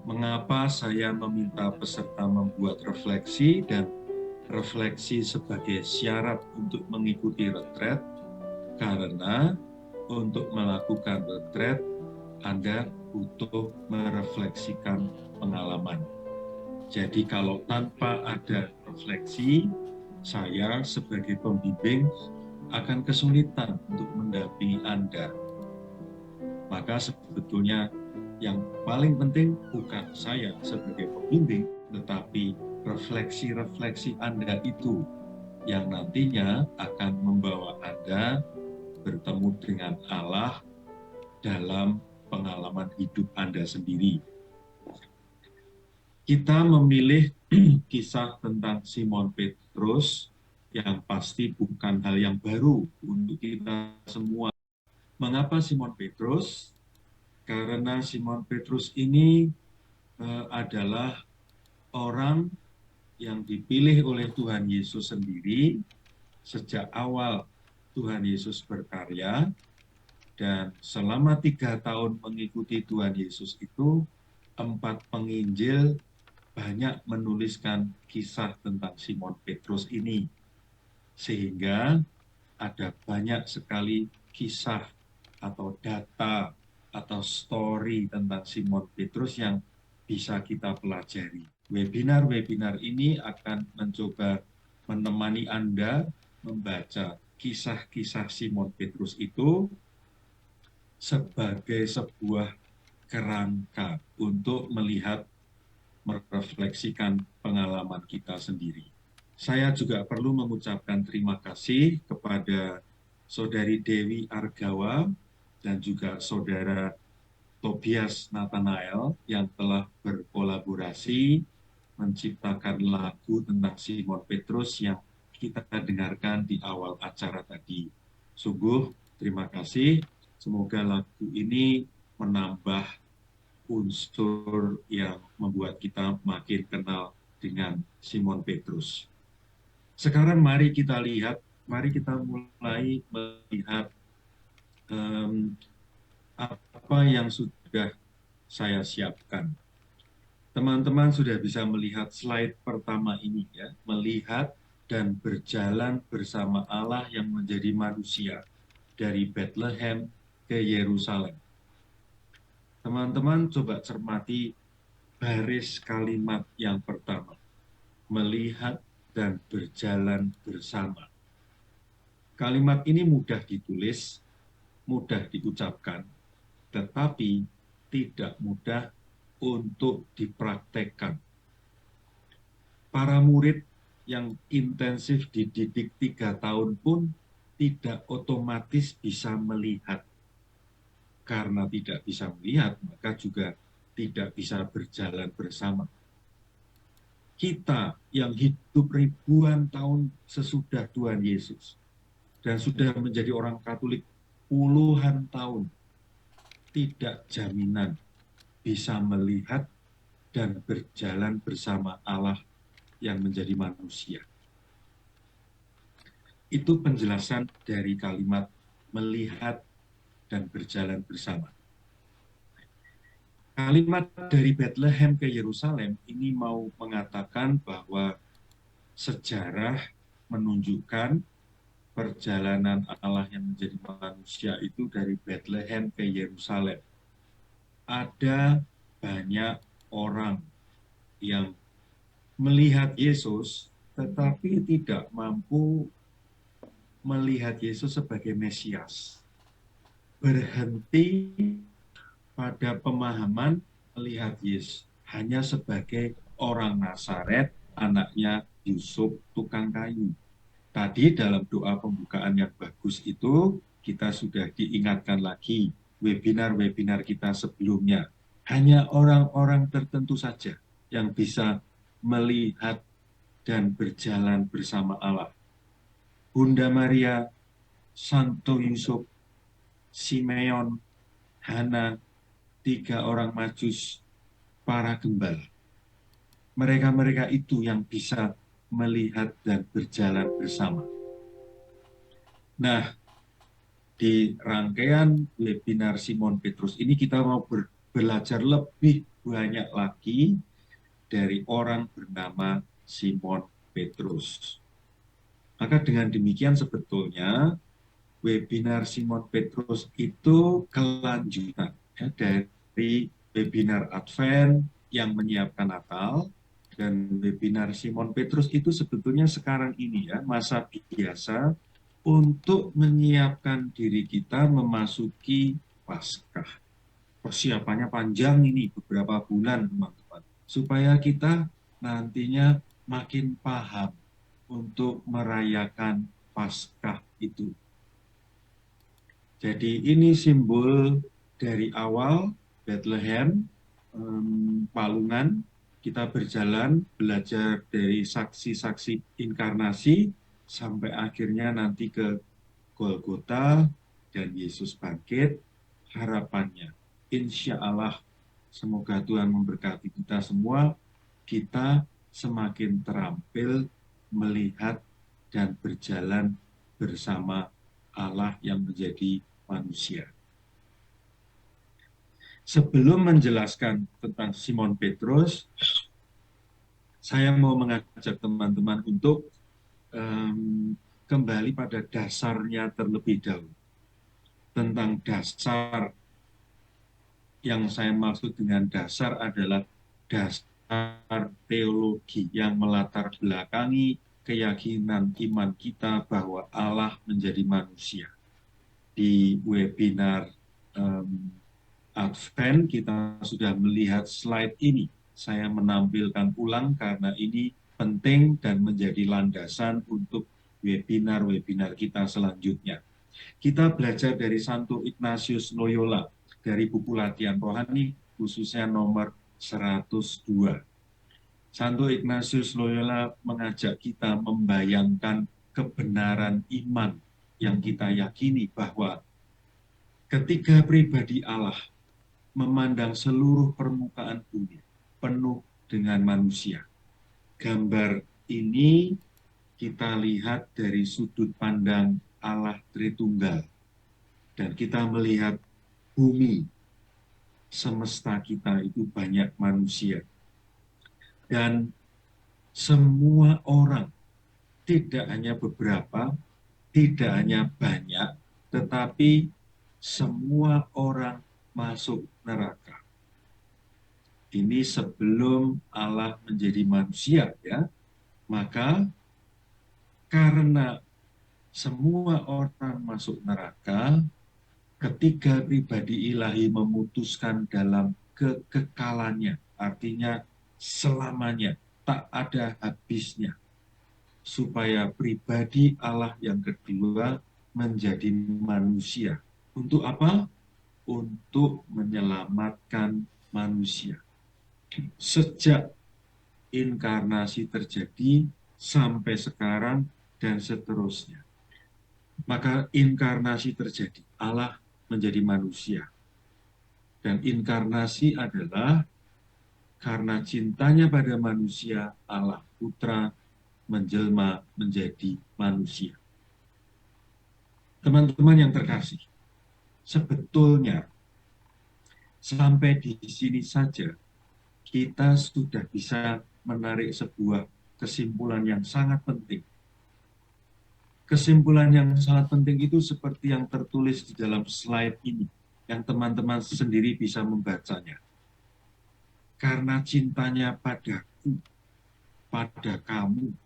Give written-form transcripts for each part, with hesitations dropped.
Mengapa saya meminta peserta membuat refleksi dan refleksi sebagai syarat untuk mengikuti retret? Karena untuk melakukan retret, Anda butuh merefleksikan pengalaman. Jadi kalau tanpa ada refleksi, saya sebagai pembimbing akan kesulitan untuk mendampingi Anda. Maka sebetulnya yang paling penting bukan saya sebagai pembimbing, tetapi refleksi-refleksi Anda itu yang nantinya akan membawa Anda bertemu dengan Allah dalam pengalaman hidup Anda sendiri. Kita memilih kisah tentang Simon Petrus yang pasti bukan hal yang baru untuk kita semua. Mengapa Simon Petrus? Karena Simon Petrus ini adalah orang yang dipilih oleh Tuhan Yesus sendiri sejak awal Tuhan Yesus berkarya, dan selama 3 tahun mengikuti Tuhan Yesus itu, 4 penginjil banyak menuliskan kisah tentang Simon Petrus ini, sehingga ada banyak sekali kisah atau data atau story tentang Simon Petrus yang bisa kita pelajari. Webinar-webinar ini akan mencoba menemani Anda membaca kisah-kisah Simon Petrus itu sebagai sebuah kerangka untuk melihat, merefleksikan pengalaman kita sendiri. Saya juga perlu mengucapkan terima kasih kepada Saudari Dewi Argawa dan juga Saudara Tobias Nathanael yang telah berkolaborasi menciptakan lagu tentang Simon Petrus yang kita dengarkan di awal acara tadi. Sungguh terima kasih. Semoga lagu ini menambah unsur yang membuat kita makin kenal dengan Simon Petrus. Sekarang mari kita mulai melihat apa yang sudah saya siapkan. Teman-teman sudah bisa melihat slide pertama ini ya, melihat dan berjalan bersama Allah yang menjadi manusia dari Bethlehem ke Yerusalem. Teman-teman coba cermati baris kalimat yang pertama, melihat dan berjalan bersama. Kalimat ini mudah ditulis, mudah diucapkan, tetapi tidak mudah untuk dipraktekkan. Para murid yang intensif dididik 3 tahun pun tidak otomatis bisa melihat. Karena tidak bisa melihat, maka juga tidak bisa berjalan bersama. Kita yang hidup ribuan tahun sesudah Tuhan Yesus dan sudah menjadi orang Katolik puluhan tahun, tidak jaminan bisa melihat dan berjalan bersama Allah yang menjadi manusia. Itu penjelasan dari kalimat melihat dan berjalan bersama. Kalimat dari Bethlehem ke Yerusalem ini mau mengatakan bahwa sejarah menunjukkan perjalanan Allah yang menjadi manusia itu dari Bethlehem ke Yerusalem. Ada banyak orang yang melihat Yesus tetapi tidak mampu melihat Yesus sebagai Mesias. Berhenti pada pemahaman melihat Yesus hanya sebagai orang Nazaret, anaknya Yusuf, tukang kayu. Tadi dalam doa pembukaan yang bagus itu, kita sudah diingatkan lagi webinar-webinar kita sebelumnya. Hanya orang-orang tertentu saja yang bisa melihat dan berjalan bersama Allah. Bunda Maria, Santo Yusuf, Simeon, Hana, 3 orang majus, para gembala. Mereka-mereka itu yang bisa melihat dan berjalan bersama. Nah, di rangkaian webinar Simon Petrus ini kita mau belajar lebih banyak lagi dari orang bernama Simon Petrus. Maka dengan demikian sebetulnya webinar Simon Petrus itu kelanjutan ya, dari webinar Advent yang menyiapkan Natal, dan webinar Simon Petrus itu sebetulnya sekarang ini ya masa biasa untuk menyiapkan diri kita memasuki Paskah. Persiapannya panjang ini beberapa bulan teman-teman, supaya kita nantinya makin paham untuk merayakan Paskah itu. Jadi ini simbol dari awal Bethlehem, Palungan, kita berjalan belajar dari saksi-saksi inkarnasi sampai akhirnya nanti ke Golgota dan Yesus bangkit. Harapannya, insya Allah, semoga Tuhan memberkati kita semua, kita semakin terampil melihat dan berjalan bersama Allah yang menjadi manusia. Sebelum menjelaskan tentang Simon Petrus, saya mau mengajak teman-teman untuk kembali pada dasarnya terlebih dahulu. Tentang dasar, yang saya maksud dengan dasar adalah dasar teologi yang melatar belakangi keyakinan iman kita bahwa Allah menjadi manusia. Di webinar Advent kita sudah melihat slide ini. Saya menampilkan ulang karena ini penting dan menjadi landasan untuk webinar-webinar kita selanjutnya. Kita belajar dari Santo Ignatius Loyola, dari buku latihan rohani, khususnya nomor 102. Santo Ignatius Loyola mengajak kita membayangkan kebenaran iman yang kita yakini bahwa ketiga pribadi Allah memandang seluruh permukaan bumi penuh dengan manusia. Gambar ini kita lihat dari sudut pandang Allah Tritunggal. Dan kita melihat bumi, semesta kita itu banyak manusia. Dan semua orang, tidak hanya beberapa, tidak hanya banyak, tetapi semua orang masuk neraka. Ini sebelum Allah menjadi manusia, ya. Maka karena semua orang masuk neraka, ketiga pribadi ilahi memutuskan dalam kekekalannya, artinya selamanya, tak ada habisnya, supaya pribadi Allah yang kedua menjadi manusia. Untuk apa? Untuk menyelamatkan manusia. Sejak inkarnasi terjadi sampai sekarang dan seterusnya. Maka inkarnasi terjadi, Allah menjadi manusia. Dan inkarnasi adalah karena cintanya pada manusia, Allah Putra menjelma menjadi manusia. Teman-teman yang terkasih, sebetulnya sampai di sini saja kita sudah bisa menarik sebuah kesimpulan yang sangat penting. Kesimpulan yang sangat penting itu seperti yang tertulis di dalam slide ini, yang teman-teman sendiri bisa membacanya. Karena cintanya padaku, pada kamu,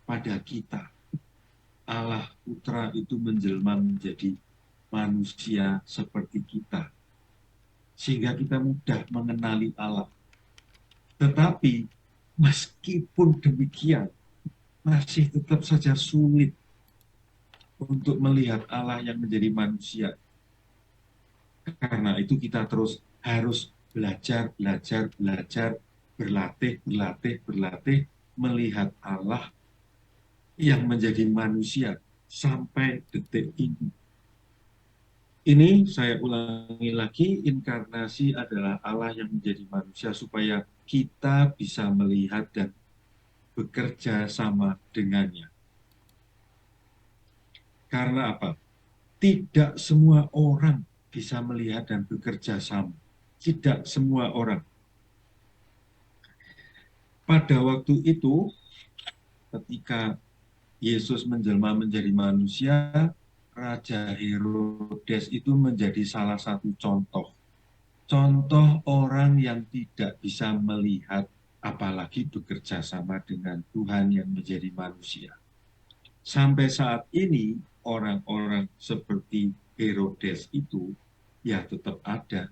pada kita, Allah Putra itu menjelma menjadi manusia seperti kita, sehingga kita mudah mengenali Allah. Tetapi meskipun demikian, masih tetap saja sulit untuk melihat Allah yang menjadi manusia. Karena itu kita terus harus belajar, berlatih, melihat Allah yang menjadi manusia sampai detik ini. Ini saya ulangi lagi, inkarnasi adalah Allah yang menjadi manusia supaya kita bisa melihat dan bekerja sama dengannya. Karena apa? Tidak semua orang bisa melihat dan bekerja sama. Tidak semua orang. Pada waktu itu, ketika Yesus menjelma menjadi manusia, Raja Herodes itu menjadi salah satu contoh. Contoh orang yang tidak bisa melihat, apalagi bekerja sama dengan Tuhan yang menjadi manusia. Sampai saat ini, orang-orang seperti Herodes itu ya tetap ada.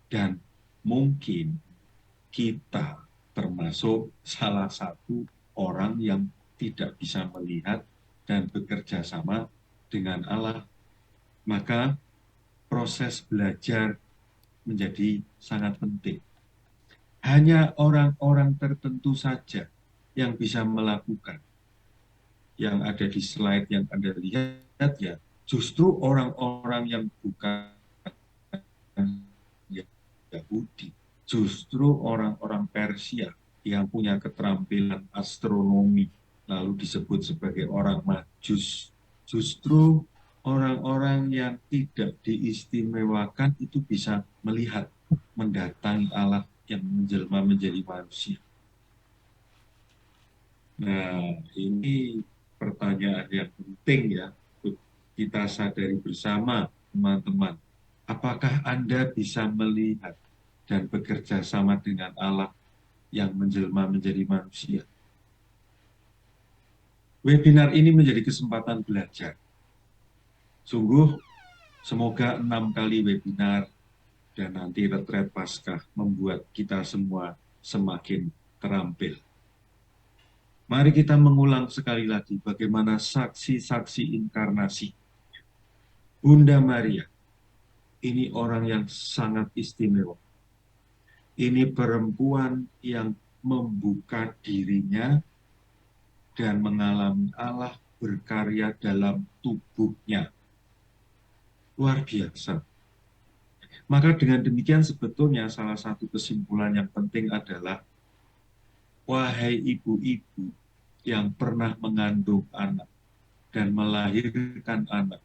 Dan mungkin kita termasuk salah satu orang yang tidak bisa melihat dan bekerja sama dengan Allah. Maka proses belajar menjadi sangat penting. Hanya orang-orang tertentu saja yang bisa melakukan. Yang ada di slide yang Anda lihat ya, justru orang-orang yang bukan Yahudi, justru orang-orang Persia yang punya keterampilan astronomi, lalu disebut sebagai orang Majus. Justru orang-orang yang tidak diistimewakan itu bisa melihat, mendatangi Allah yang menjelma menjadi manusia. Nah, ini pertanyaan yang penting ya, untuk kita sadari bersama, teman-teman. Apakah Anda bisa melihat dan bekerja sama dengan Allah yang menjelma menjadi manusia? Webinar ini menjadi kesempatan belajar. Sungguh, semoga 6 kali webinar dan nanti retret Paskah membuat kita semua semakin terampil. Mari kita mengulang sekali lagi bagaimana saksi-saksi inkarnasi. Bunda Maria, ini orang yang sangat istimewa. Ini perempuan yang membuka dirinya dan mengalami Allah berkarya dalam tubuhnya. Luar biasa. Maka dengan demikian sebetulnya salah satu kesimpulan yang penting adalah, wahai ibu-ibu yang pernah mengandung anak dan melahirkan anak,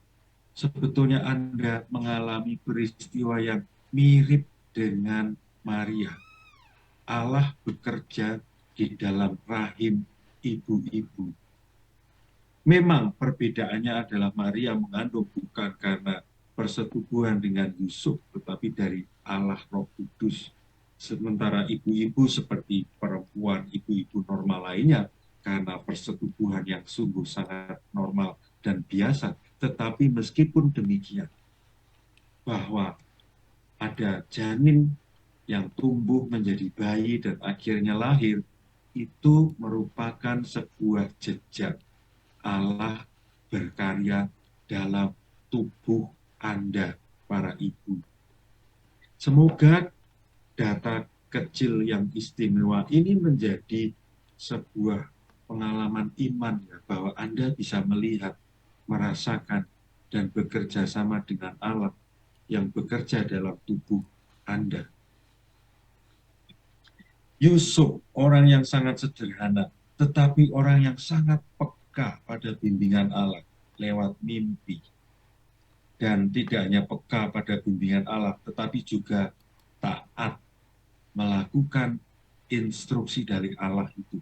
sebetulnya Anda mengalami peristiwa yang mirip dengan Maria. Allah bekerja di dalam rahim ibu-ibu. Memang perbedaannya adalah Maria mengandung bukan karena persetubuhan dengan Yusuf, tetapi dari Allah Roh Kudus. Sementara ibu-ibu seperti perempuan, ibu-ibu normal lainnya, karena persetubuhan yang sungguh sangat normal dan biasa. Tetapi meskipun demikian, bahwa ada janin yang tumbuh menjadi bayi dan akhirnya lahir, itu merupakan sebuah jejak Allah berkarya dalam tubuh Anda, para ibu. Semoga data kecil yang istimewa ini menjadi sebuah pengalaman iman ya, bahwa Anda bisa melihat, merasakan, dan bekerja sama dengan Allah yang bekerja dalam tubuh Anda. Yusuf, orang yang sangat sederhana, tetapi orang yang sangat peka pada bimbingan Allah lewat mimpi. Dan tidak hanya peka pada bimbingan Allah, tetapi juga taat melakukan instruksi dari Allah itu.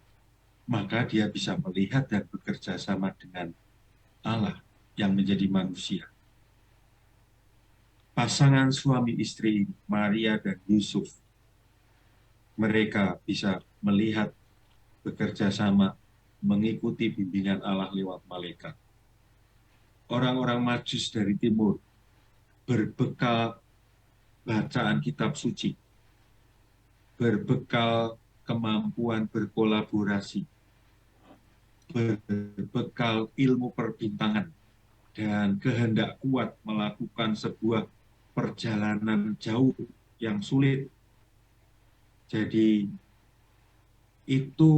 Maka dia bisa melihat dan bekerja sama dengan Allah yang menjadi manusia. Pasangan suami istri Maria dan Yusuf, mereka bisa melihat, bekerja sama, mengikuti bimbingan Allah lewat malaikat. Orang-orang Majus dari timur berbekal bacaan kitab suci, berbekal kemampuan berkolaborasi, berbekal ilmu perbintangan, dan kehendak kuat melakukan sebuah perjalanan jauh yang sulit. Jadi itu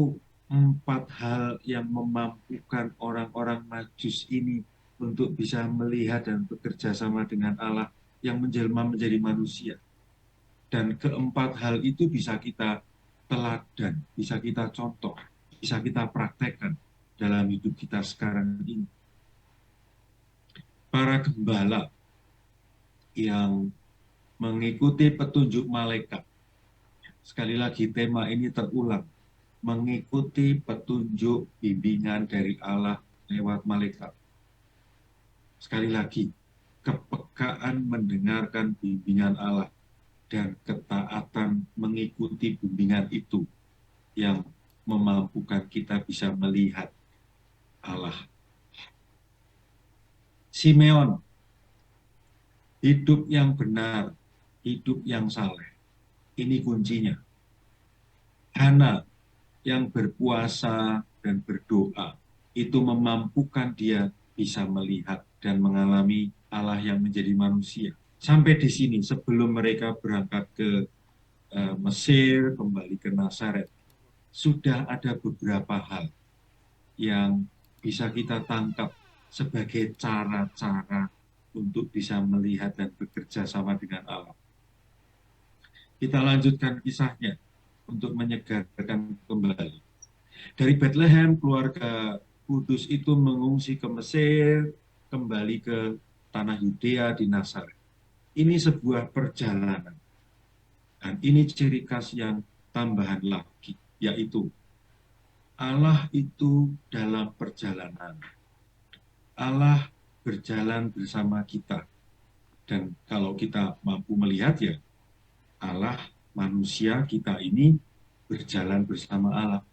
4 hal yang memampukan orang-orang Majus ini untuk bisa melihat dan bekerja sama dengan Allah yang menjelma menjadi manusia. Dan keempat hal itu bisa kita teladan, bisa kita contoh, bisa kita praktekkan dalam hidup kita sekarang ini. Para gembala yang mengikuti petunjuk malaikat, sekali lagi tema ini terulang, mengikuti petunjuk bimbingan dari Allah lewat malaikat. Sekali lagi, kepekaan mendengarkan bimbingan Allah dan ketaatan mengikuti bimbingan itu yang memampukan kita bisa melihat Allah. Simeon, hidup yang benar, hidup yang saleh. Ini kuncinya. Hana yang berpuasa dan berdoa, itu memampukan dia bisa melihat dan mengalami Allah yang menjadi manusia. Sampai di sini, sebelum mereka berangkat ke Mesir, kembali ke Nazaret, sudah ada beberapa hal yang bisa kita tangkap sebagai cara-cara untuk bisa melihat dan bekerja sama dengan Allah. Kita lanjutkan kisahnya untuk menyegarkan kembali. Dari Bethlehem, keluarga Kudus itu mengungsi ke Mesir, kembali ke tanah Yudea di Nazaret. Ini sebuah perjalanan. Dan ini ciri khas yang tambahan lagi, yaitu Allah itu dalam perjalanan. Allah berjalan bersama kita. Dan kalau kita mampu melihat ya, Allah, manusia kita ini berjalan bersama Allah.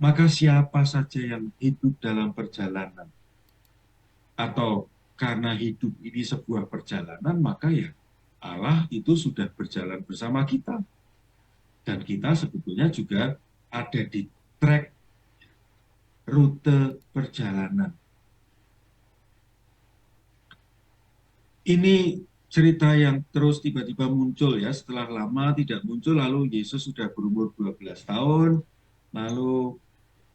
Maka siapa saja yang hidup dalam perjalanan, atau karena hidup ini sebuah perjalanan, maka ya Allah itu sudah berjalan bersama kita. Dan kita sebetulnya juga ada di trek rute perjalanan. Ini cerita yang terus tiba-tiba muncul ya, setelah lama tidak muncul, lalu Yesus sudah berumur 12 tahun, lalu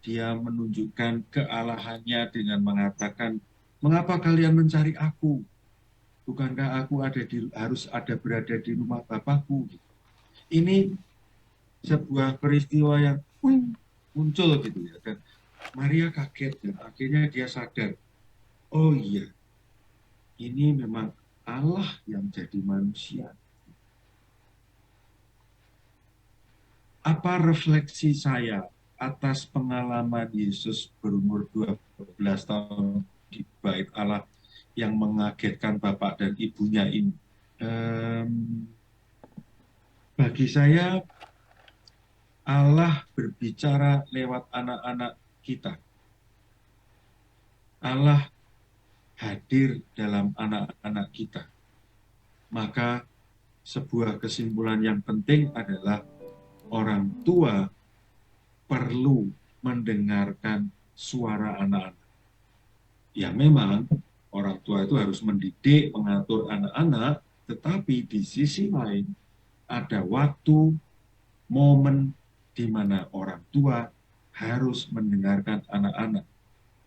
dia menunjukkan kealahannya dengan mengatakan, mengapa kalian mencari aku? Bukankah aku harus ada berada di rumah Bapakku? Ini sebuah peristiwa yang muncul gitu ya. Dan Maria kaget dan akhirnya dia sadar, oh iya, ini memang Allah yang jadi manusia. Apa refleksi saya atas pengalaman Yesus berumur 12 tahun di bait Allah yang mengagetkan bapak dan ibunya ini? Bagi saya, Allah berbicara lewat anak-anak kita. Allah hadir dalam anak-anak kita. Maka sebuah kesimpulan yang penting adalah orang tua perlu mendengarkan suara anak-anak. Ya memang orang tua itu harus mendidik, mengatur anak-anak, tetapi di sisi lain ada waktu, momen di mana orang tua harus mendengarkan anak-anak,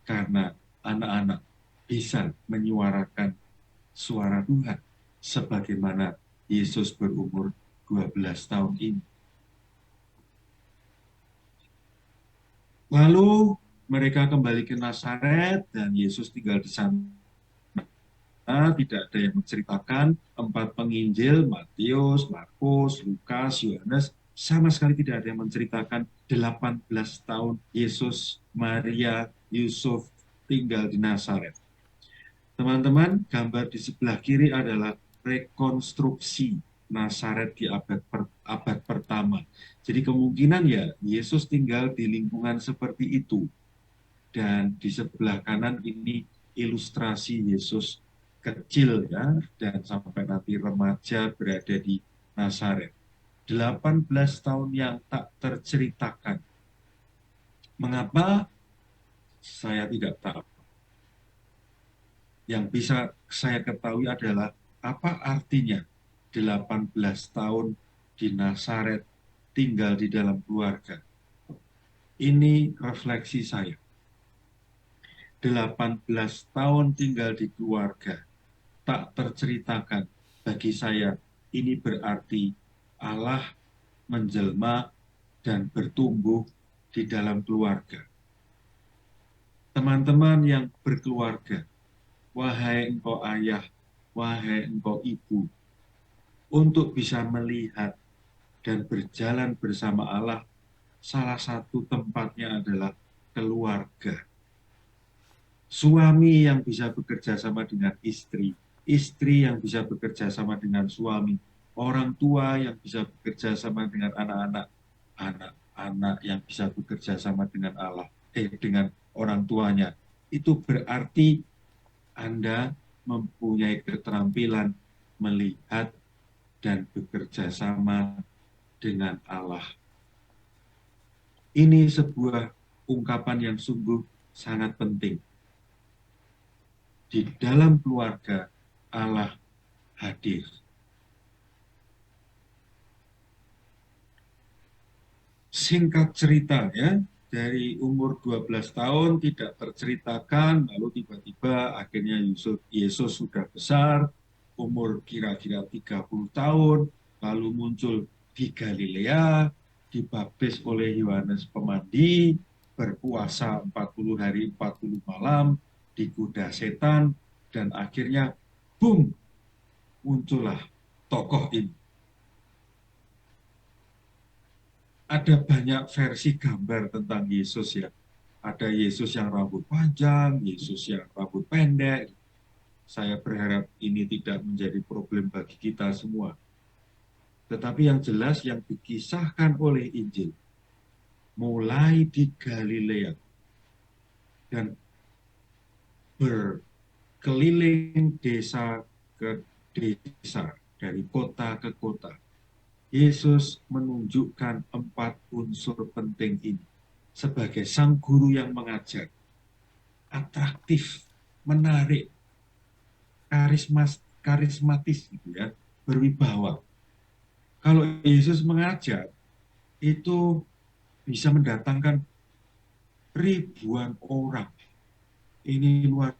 karena anak-anak bisa menyuarakan suara Tuhan sebagaimana Yesus berumur 12 tahun ini. Lalu mereka kembali ke Nazaret dan Yesus tinggal di sana. Tidak ada yang menceritakan, 4 penginjil, Matius, Markus, Lukas, Yohanes, sama sekali tidak ada yang menceritakan 18 tahun Yesus, Maria, Yusuf tinggal di Nazaret. Teman-teman, gambar di sebelah kiri adalah rekonstruksi Nazaret di abad pertama. Jadi kemungkinan ya Yesus tinggal di lingkungan seperti itu. Dan di sebelah kanan ini ilustrasi Yesus kecil ya, dan sampai nanti remaja berada di Nazaret. 18 tahun yang tak terceritakan. Mengapa? Saya tidak tahu. Yang bisa saya ketahui adalah apa artinya 18 tahun di Nazaret tinggal di dalam keluarga. Ini refleksi saya. 18 tahun tinggal di keluarga tak terceritakan, bagi saya ini berarti Allah menjelma dan bertumbuh di dalam keluarga. Teman-teman yang berkeluarga, wahai engkau ayah, wahai engkau ibu, untuk bisa melihat dan berjalan bersama Allah salah satu tempatnya adalah keluarga. Suami yang bisa bekerja sama dengan istri yang bisa bekerja sama dengan suami, orang tua yang bisa bekerja sama dengan anak-anak, anak-anak yang bisa bekerja sama dengan dengan orang tuanya. Itu berarti Anda mempunyai keterampilan melihat dan bekerja sama dengan Allah. Ini sebuah ungkapan yang sungguh sangat penting. Di dalam keluarga, Allah hadir. Singkat cerita ya, dari umur 12 tahun tidak terceritakan, lalu tiba-tiba akhirnya Yesus sudah besar, umur kira-kira 30 tahun, lalu muncul di Galilea, dibaptis oleh Yohanes Pemandi, berpuasa 40 hari 40 malam, digoda setan, dan akhirnya boom, muncullah tokoh ini. Ada banyak versi gambar tentang Yesus ya. Ada Yesus yang rambut panjang, Yesus yang rambut pendek. Saya berharap ini tidak menjadi problem bagi kita semua. Tetapi yang jelas yang dikisahkan oleh Injil, mulai di Galilea dan berkeliling desa ke desa, dari kota ke kota, Yesus menunjukkan 4 unsur penting ini sebagai sang guru yang mengajar, atraktif, menarik, karismatis gitu ya, berwibawa. Kalau Yesus mengajar itu bisa mendatangkan ribuan orang. Ini luar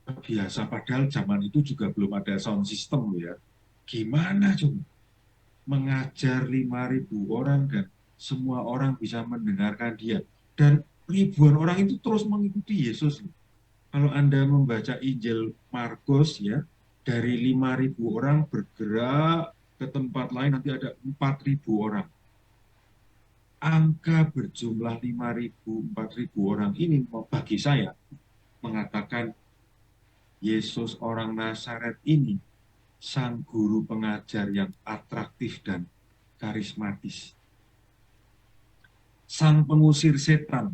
biasa, padahal zaman itu juga belum ada sound system ya. Gimana coba mengajar 5.000 orang dan semua orang bisa mendengarkan dia. Dan ribuan orang itu terus mengikuti Yesus. Kalau Anda membaca Injil Markus ya, dari 5.000 orang bergerak ke tempat lain nanti ada 4.000 orang. Angka berjumlah 5.000, 4.000 orang ini bagi saya mengatakan Yesus orang Nazaret ini sang guru pengajar yang atraktif dan karismatis. Sang pengusir setan.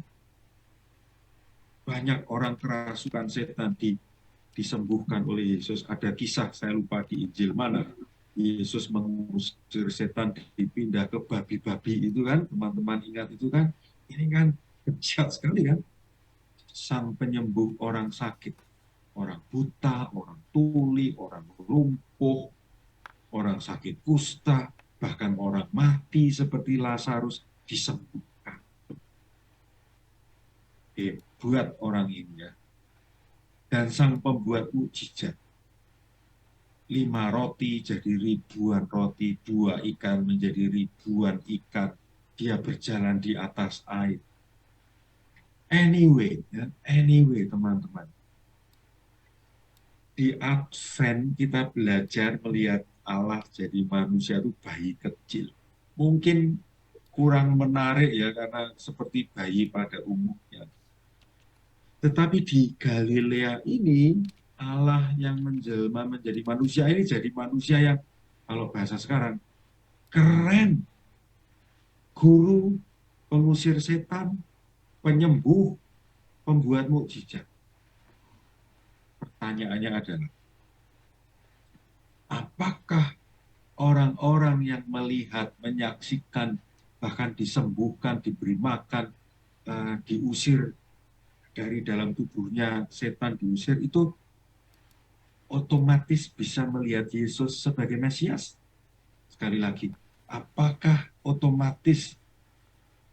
Banyak orang kerasukan setan disembuhkan oleh Yesus. Ada kisah, saya lupa di Injil mana. Yesus mengusir setan dipindah ke babi-babi itu kan, teman-teman ingat itu kan. Ini kan dahsyat sekali kan. Sang penyembuh orang sakit, orang buta, orang tuli, orang lumpuh, orang sakit kusta, bahkan orang mati seperti Lazarus disembuhkan. Hebat orang ini ya. Dan sang pembuat mukjizat. 5 roti jadi ribuan roti, 2 ikan menjadi ribuan ikan. Dia berjalan di atas air. Anyway, ya, anyway teman-teman. Di Advent kita belajar melihat Allah jadi manusia itu bayi kecil. Mungkin kurang menarik ya karena seperti bayi pada umumnya. Tetapi di Galilea ini Allah yang menjelma menjadi manusia ini jadi manusia yang kalau bahasa sekarang keren. Guru, pengusir setan, penyembuh, pembuat mukjizat. Pertanyaannya adalah apakah orang-orang yang melihat, menyaksikan, bahkan disembuhkan, diberi makan, diusir dari dalam tubuhnya, setan diusir, itu otomatis bisa melihat Yesus sebagai Mesias? Sekali lagi, apakah otomatis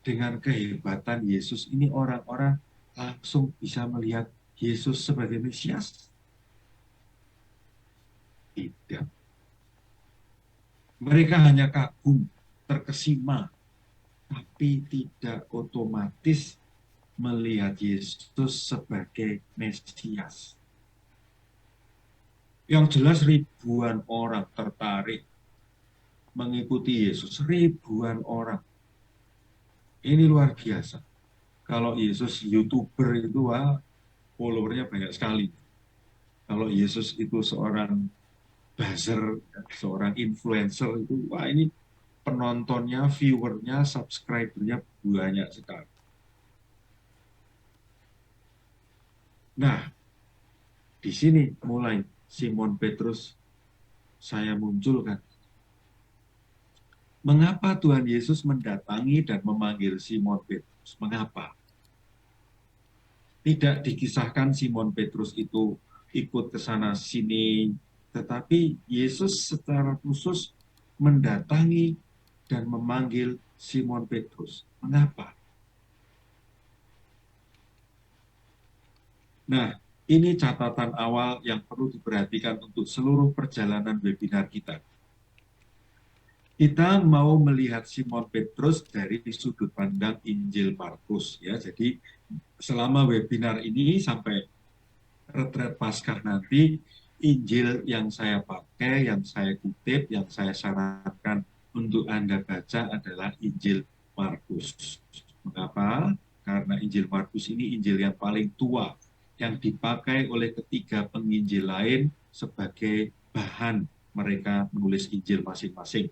dengan kehebatan Yesus ini orang-orang langsung bisa melihat Yesus sebagai Mesias? Tidak. Mereka hanya kagum, terkesima, tapi tidak otomatis melihat Yesus sebagai Mesias. Yang jelas ribuan orang tertarik mengikuti Yesus, ribuan orang. Ini luar biasa. Kalau Yesus YouTuber itu, wah, followernya banyak sekali. Kalau Yesus itu seorang buzzer, seorang influencer itu, wah ini penontonnya, viewernya, subscribernya banyak sekali. Nah, di sini mulai Simon Petrus saya munculkan. Mengapa Tuhan Yesus mendatangi dan memanggil Simon Petrus? Mengapa? Tidak dikisahkan Simon Petrus itu ikut ke sana sini, tetapi Yesus secara khusus mendatangi dan memanggil Simon Petrus. Mengapa? Nah, ini catatan awal yang perlu diperhatikan untuk seluruh perjalanan webinar kita. Kita mau melihat Simon Petrus dari sudut pandang Injil Markus, ya. Jadi selama webinar ini sampai retret Paskah nanti, Injil yang saya pakai, yang saya kutip, yang saya sarankan untuk Anda baca adalah Injil Markus. Mengapa? Karena Injil Markus ini Injil yang paling tua, yang dipakai oleh ketiga penginjil lain sebagai bahan mereka menulis Injil masing-masing.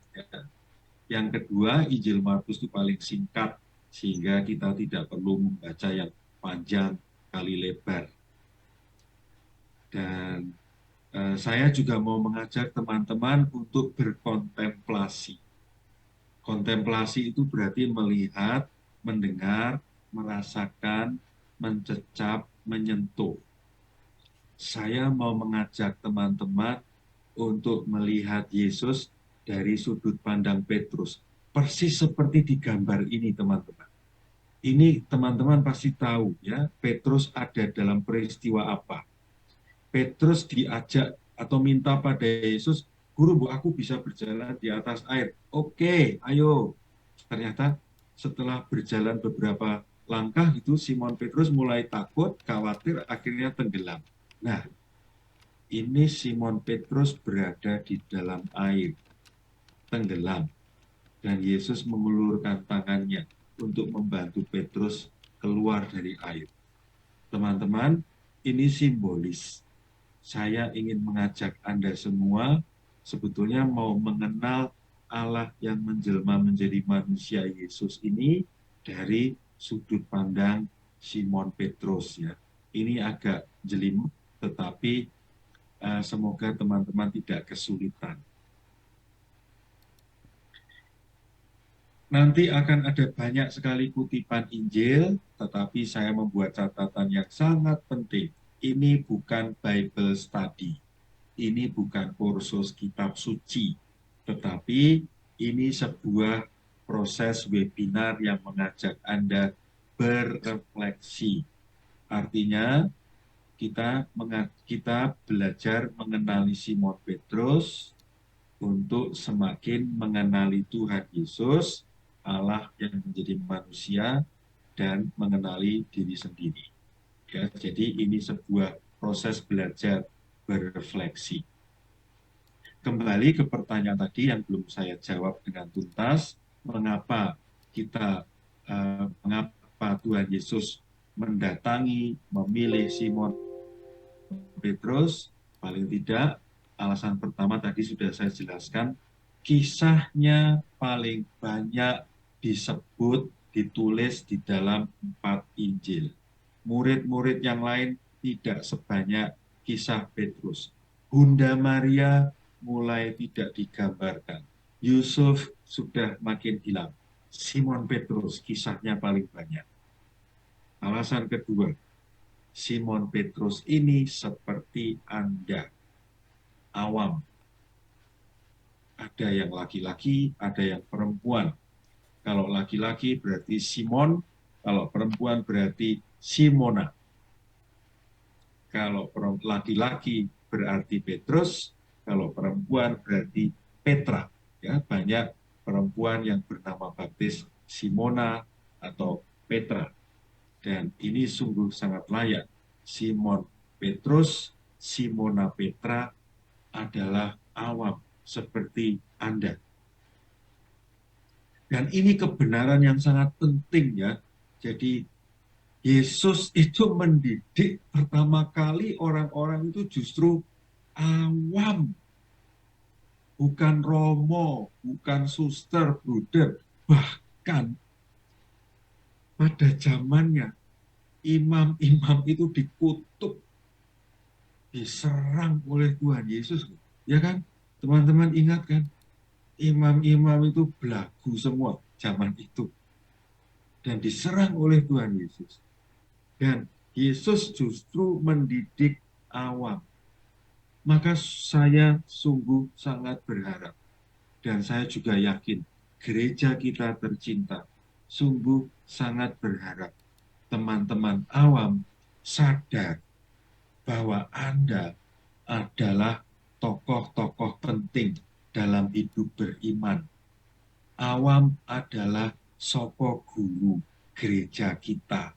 Yang kedua, Injil Markus itu paling singkat, sehingga kita tidak perlu membaca yang panjang kali lebar. Dan saya juga mau mengajak teman-teman untuk berkontemplasi. Kontemplasi itu berarti melihat, mendengar, merasakan, mencecap, menyentuh. Saya mau mengajak teman-teman untuk melihat Yesus dari sudut pandang Petrus. Persis seperti di gambar ini, teman-teman. Ini teman-teman pasti tahu ya, Petrus ada dalam peristiwa apa. Petrus diajak atau minta pada Yesus, "Guru, Bu, aku bisa berjalan di atas air." Oke, ayo. Ternyata setelah berjalan beberapa langkah itu, Simon Petrus mulai takut, khawatir, akhirnya tenggelam. Nah, ini Simon Petrus berada di dalam air, tenggelam. Dan Yesus mengulurkan tangannya untuk membantu Petrus keluar dari air. Teman-teman, ini simbolis. Saya ingin mengajak Anda semua sebetulnya mau mengenal Allah yang menjelma menjadi manusia Yesus ini dari sudut pandang Simon Petrus ya. Ini agak jelimet, tetapi semoga teman-teman tidak kesulitan. Nanti akan ada banyak sekali kutipan Injil, tetapi saya membuat catatan yang sangat penting. Ini bukan Bible study, ini bukan kursus kitab suci, tetapi ini sebuah proses webinar yang mengajak Anda berefleksi. Artinya, kita belajar mengenali Simon Petrus untuk semakin mengenali Tuhan Yesus, Allah yang menjadi manusia, dan mengenali diri sendiri. Ya, jadi ini sebuah proses belajar berefleksi. Kembali ke pertanyaan tadi yang belum saya jawab dengan tuntas, mengapa mengapa Tuhan Yesus mendatangi, memilih Simon Petrus? Paling tidak, alasan pertama tadi sudah saya jelaskan, kisahnya paling banyak disebut, ditulis di dalam 4 Injil. Murid-murid yang lain tidak sebanyak kisah Petrus. Bunda Maria mulai tidak digambarkan. Yusuf sudah makin hilang. Simon Petrus kisahnya paling banyak. Alasan kedua, Simon Petrus ini seperti Anda, awam. Ada yang laki-laki, ada yang perempuan. Kalau laki-laki berarti Simon, kalau perempuan berarti Simona. Kalau laki-laki berarti Petrus, kalau perempuan berarti Petra. Ya, banyak perempuan yang bernama baptis Simona atau Petra. Dan ini sungguh sangat layak. Simon Petrus, Simona Petra adalah awam seperti Anda. Dan ini kebenaran yang sangat penting ya. Jadi Yesus itu mendidik pertama kali orang-orang itu justru awam, bukan romo, bukan suster, bruder. Bahkan pada zamannya imam-imam itu dikutuk, diserang oleh Tuhan Yesus. Ya kan? Teman-teman ingat kan? Imam-imam itu belagu semua zaman itu. Dan diserang oleh Tuhan Yesus. Dan Yesus justru mendidik awam. Maka saya sungguh sangat berharap. Dan saya juga yakin gereja kita tercinta sungguh sangat berharap teman-teman awam sadar bahwa Anda adalah tokoh-tokoh penting dalam hidup beriman. Awam adalah soko guru gereja kita.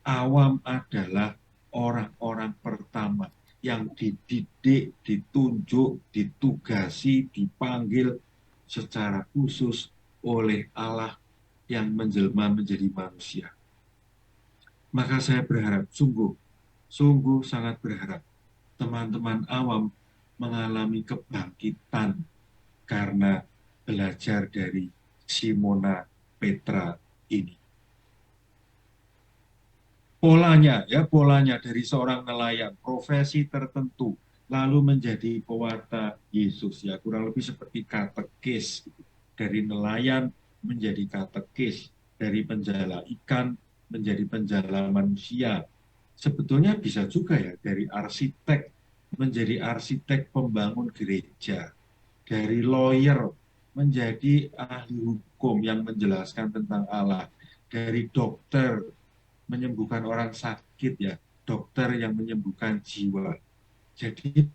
Awam adalah orang-orang pertama yang dididik, ditunjuk, ditugasi, dipanggil secara khusus oleh Allah yang menjelma menjadi manusia. Maka saya berharap, sungguh sangat berharap, teman-teman awam mengalami kebangkitan karena belajar dari Simona Petra ini. Polanya dari seorang nelayan, profesi tertentu, lalu menjadi pewarta Yesus, ya kurang lebih seperti katekis, gitu. Dari nelayan menjadi katekis, dari penjala ikan menjadi penjala manusia. Sebetulnya bisa juga ya dari arsitek menjadi arsitek pembangun gereja, dari lawyer menjadi ahli hukum yang menjelaskan tentang Allah, dari dokter menyembuhkan orang sakit ya, dokter yang menyembuhkan jiwa. Jadi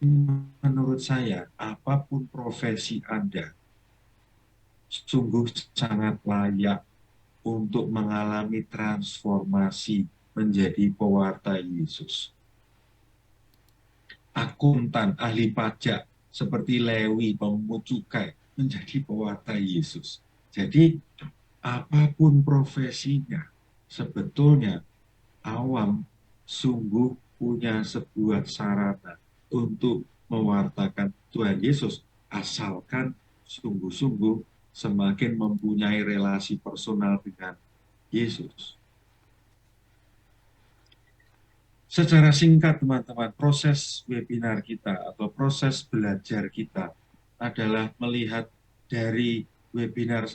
menurut saya apapun profesi Anda sungguh sangat layak untuk mengalami transformasi menjadi pewarta Yesus. Akuntan, ahli pajak seperti Lewi, pemungut cukai menjadi pewarta Yesus. Jadi apapun profesinya sebetulnya awam sungguh punya sebuah sarana untuk mewartakan Tuhan Yesus, asalkan sungguh-sungguh semakin mempunyai relasi personal dengan Yesus. Secara singkat teman-teman, proses webinar kita atau proses belajar kita adalah melihat dari webinar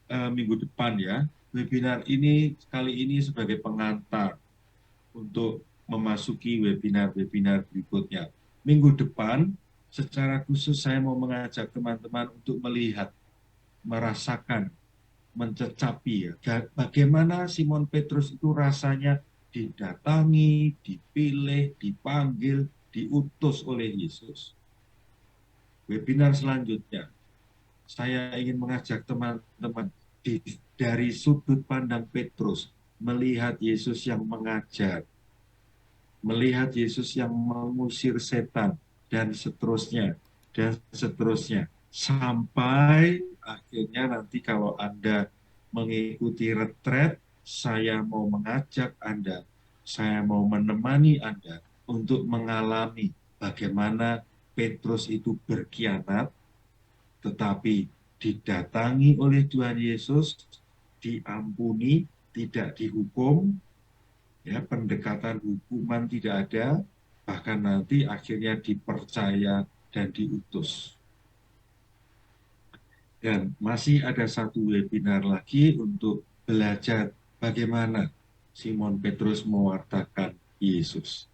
minggu depan ya. Webinar ini kali ini sebagai pengantar untuk memasuki webinar-webinar berikutnya. Minggu depan, secara khusus saya mau mengajak teman-teman untuk melihat, merasakan, mencecapi ya, bagaimana Simon Petrus itu rasanya didatangi, dipilih, dipanggil, diutus oleh Yesus. Webinar selanjutnya, saya ingin mengajak teman-teman dari sudut pandang Petrus, melihat Yesus yang mengajar, melihat Yesus yang mengusir setan, dan seterusnya, sampai akhirnya nanti kalau Anda mengikuti retret, saya mau mengajak Anda, saya mau menemani Anda untuk mengalami bagaimana Petrus itu berkhianat, tetapi didatangi oleh Tuhan Yesus, diampuni, tidak dihukum, ya pendekatan hukuman tidak ada, bahkan nanti akhirnya dipercaya dan diutus. Dan masih ada satu webinar lagi untuk belajar bagaimana Simon Petrus mewartakan Yesus.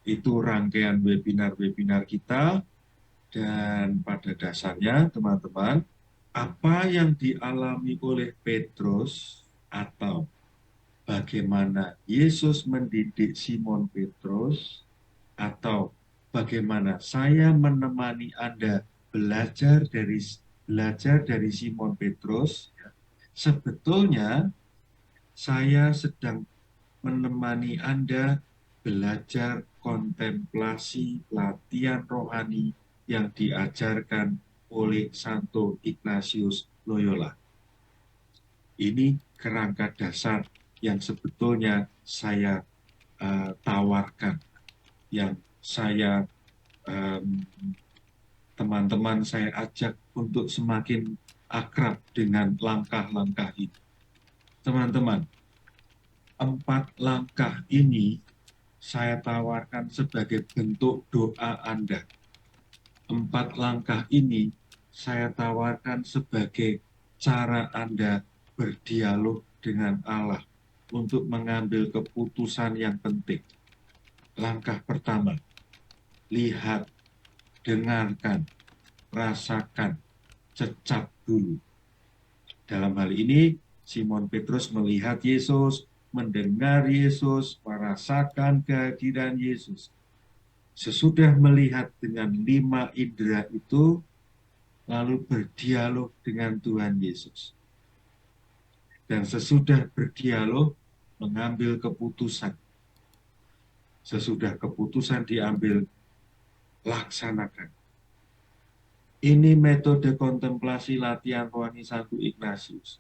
Itu rangkaian webinar-webinar kita, dan pada dasarnya teman-teman, apa yang dialami oleh Petrus atau bagaimana Yesus mendidik Simon Petrus, atau bagaimana saya menemani Anda belajar dari Simon Petrus, ya. Sebetulnya saya sedang menemani Anda belajar kontemplasi latihan rohani yang diajarkan oleh Santo Ignatius Loyola. Ini kerangka dasar yang sebetulnya saya tawarkan, yang saya teman-teman saya ajak untuk semakin akrab dengan langkah-langkah ini. Teman-teman, 4 langkah ini saya tawarkan sebagai bentuk doa Anda. 4 langkah ini saya tawarkan sebagai cara Anda berdialog dengan Allah untuk mengambil keputusan yang penting. Langkah pertama, lihat, dengarkan, rasakan, cecap dulu. Dalam hal ini, Simon Petrus melihat Yesus, mendengar Yesus, merasakan kehadiran Yesus. Sesudah melihat dengan 5 indera itu, lalu berdialog dengan Tuhan Yesus. Dan sesudah berdialog, mengambil keputusan. Sesudah keputusan diambil, laksanakan. Ini metode kontemplasi latihan rohani Santo Ignatius.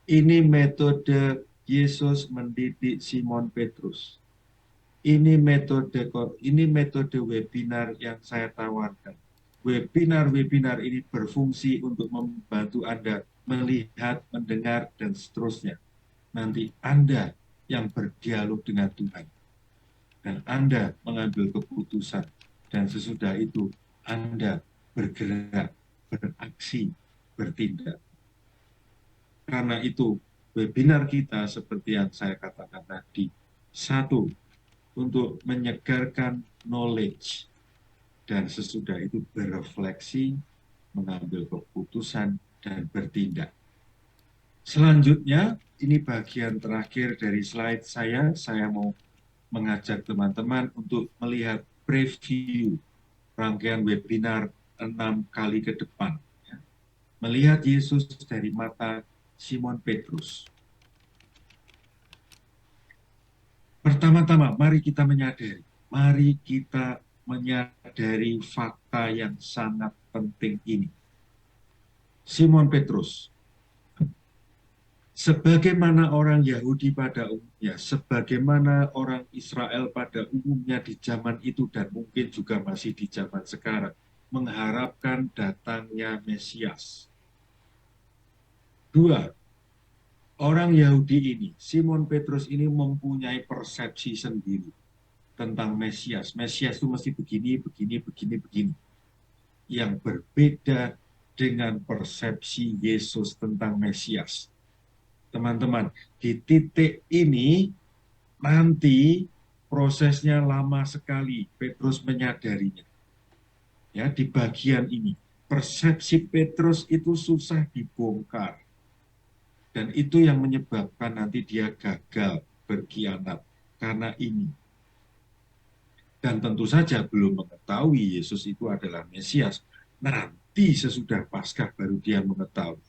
Ini metode Yesus mendidik Simon Petrus. Ini metode webinar yang saya tawarkan. Webinar-webinar ini berfungsi untuk membantu Anda melihat, mendengar, dan seterusnya. Nanti Anda yang berdialog dengan Tuhan. Dan Anda mengambil keputusan. Dan sesudah itu Anda bergerak, beraksi, bertindak. Karena itu, webinar kita seperti yang saya katakan tadi. 1, untuk menyegarkan knowledge. Dan sesudah itu berefleksi, mengambil keputusan, dan bertindak. Selanjutnya, ini bagian terakhir dari slide saya. Saya mau mengajak teman-teman untuk melihat preview rangkaian webinar 6 kali ke depan. Melihat Yesus dari mata Simon Petrus. Pertama-tama, mari kita menyadari fakta yang sangat penting ini. Simon Petrus, sebagaimana orang Yahudi pada umumnya, sebagaimana orang Israel pada umumnya di zaman itu dan mungkin juga masih di zaman sekarang, mengharapkan datangnya Mesias. 2, orang Yahudi ini, Simon Petrus ini mempunyai persepsi sendiri tentang Mesias. Mesias itu mesti begini, begini, begini, begini. Yang berbeda dengan persepsi Yesus tentang Mesias. Teman-teman, di titik ini nanti prosesnya lama sekali Petrus menyadarinya. Ya, di bagian ini persepsi Petrus itu susah dibongkar. Dan itu yang menyebabkan nanti dia gagal berkhianat karena ini. Dan tentu saja belum mengetahui Yesus itu adalah Mesias. Nanti sesudah Paskah baru dia mengetahui.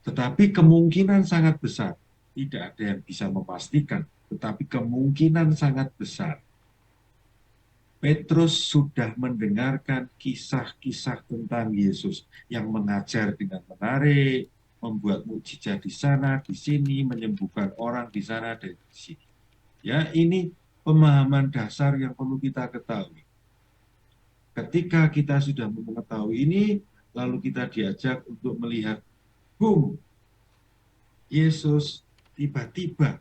Tetapi kemungkinan sangat besar, tidak ada yang bisa memastikan, tetapi kemungkinan sangat besar. Petrus sudah mendengarkan kisah-kisah tentang Yesus yang mengajar dengan menarik, membuat mukjizat di sana, di sini, menyembuhkan orang di sana dan di sini. Ya, ini pemahaman dasar yang perlu kita ketahui. Ketika kita sudah mengetahui ini, lalu kita diajak untuk melihat, Yesus tiba-tiba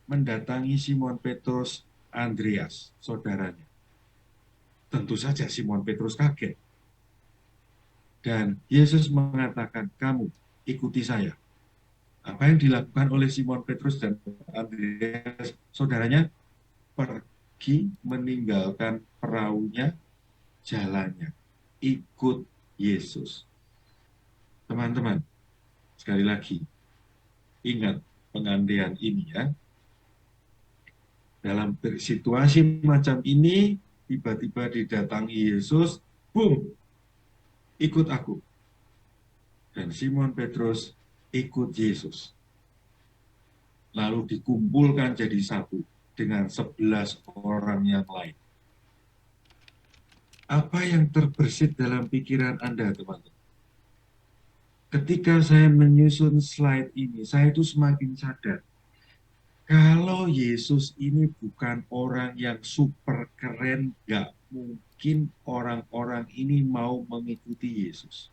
mendatangi Simon Petrus, Andreas, saudaranya. Tentu saja Simon Petrus kaget. Dan Yesus mengatakan, kamu ikuti saya. Apa yang dilakukan oleh Simon Petrus dan Andreas, saudaranya, pergi meninggalkan perahunya, jalannya, ikut Yesus. Teman-teman, sekali lagi, ingat pengandaian ini ya. Dalam situasi macam ini, tiba-tiba didatangi Yesus, ikut aku. Dan Simon Petrus ikut Yesus. Lalu dikumpulkan jadi satu dengan 11 orang yang lain. Apa yang terbersit dalam pikiran Anda, teman-teman? Ketika saya menyusun slide ini, saya itu semakin sadar. Kalau Yesus ini bukan orang yang super keren, nggak mungkin orang-orang ini mau mengikuti Yesus.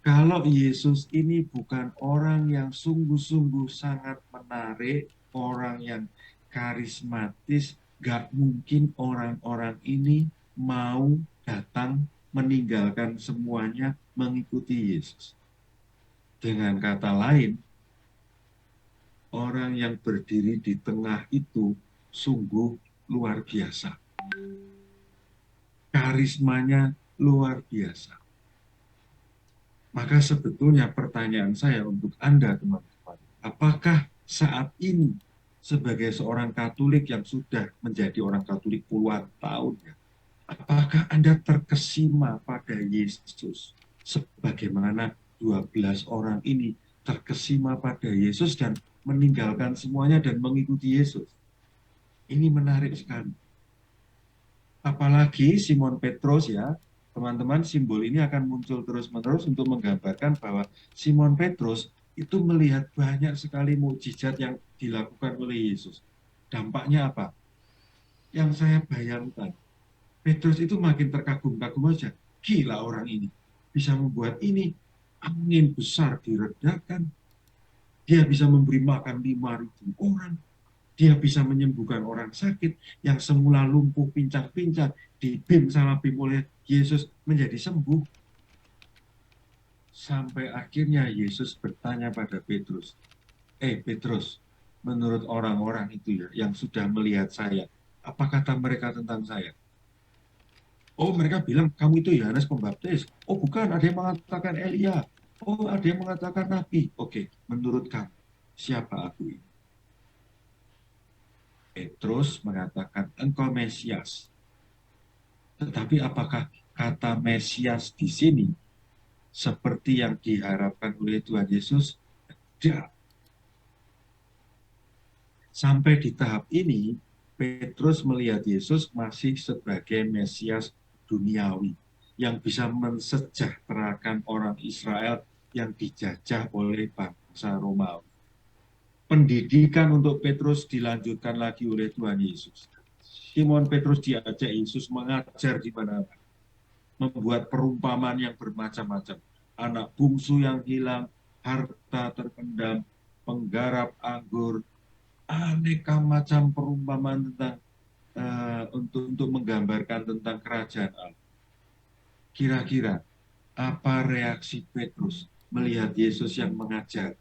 Kalau Yesus ini bukan orang yang sungguh-sungguh sangat menarik, orang yang karismatis, gak mungkin orang-orang ini mau datang meninggalkan semuanya mengikuti Yesus. Dengan kata lain, orang yang berdiri di tengah itu sungguh luar biasa. Karismanya luar biasa. Maka sebetulnya pertanyaan saya untuk Anda, teman-teman, apakah saat ini sebagai seorang Katolik yang sudah menjadi orang Katolik puluhan tahun, ya, apakah Anda terkesima pada Yesus sebagaimana 12 orang ini terkesima pada Yesus dan meninggalkan semuanya dan mengikuti Yesus? Ini menarik sekali. Apalagi Simon Petrus, ya, teman-teman, simbol ini akan muncul terus-menerus untuk menggambarkan bahwa Simon Petrus itu melihat banyak sekali mukjizat yang dilakukan oleh Yesus. Dampaknya apa? Yang saya bayangkan, Petrus itu makin terkagum-kagum aja. Gila orang ini, bisa membuat ini, angin besar diredakan, dia bisa memberi makan 5.000 orang, dia bisa menyembuhkan orang sakit yang semula lumpuh pincang-pincang, dibim sama bim oleh Yesus menjadi sembuh. Sampai akhirnya Yesus bertanya pada Petrus, Petrus, menurut orang-orang itu, ya, yang sudah melihat saya, apa kata mereka tentang saya? Oh, mereka bilang kamu itu Yohanes Pembaptis. Oh, bukan, ada yang mengatakan Elia. Oh, ada yang mengatakan Nabi. Oke, menurut kamu, siapa aku ini? Petrus mengatakan, engkau Mesias. Tetapi apakah kata Mesias di sini seperti yang diharapkan oleh Tuhan Yesus? Tidak. Sampai di tahap ini, Petrus melihat Yesus masih sebagai Mesias duniawi yang bisa mensejahterakan orang Israel yang dijajah oleh bangsa Romawi. Pendidikan untuk Petrus dilanjutkan lagi oleh Tuhan Yesus. Simon Petrus diajak Yesus mengajar di mana-mana, membuat perumpamaan yang bermacam-macam. Anak bungsu yang hilang, harta terpendam, penggarap anggur, aneka macam perumpamaan tentang untuk menggambarkan tentang kerajaan Allah. Kira-kira apa reaksi Petrus melihat Yesus yang mengajar?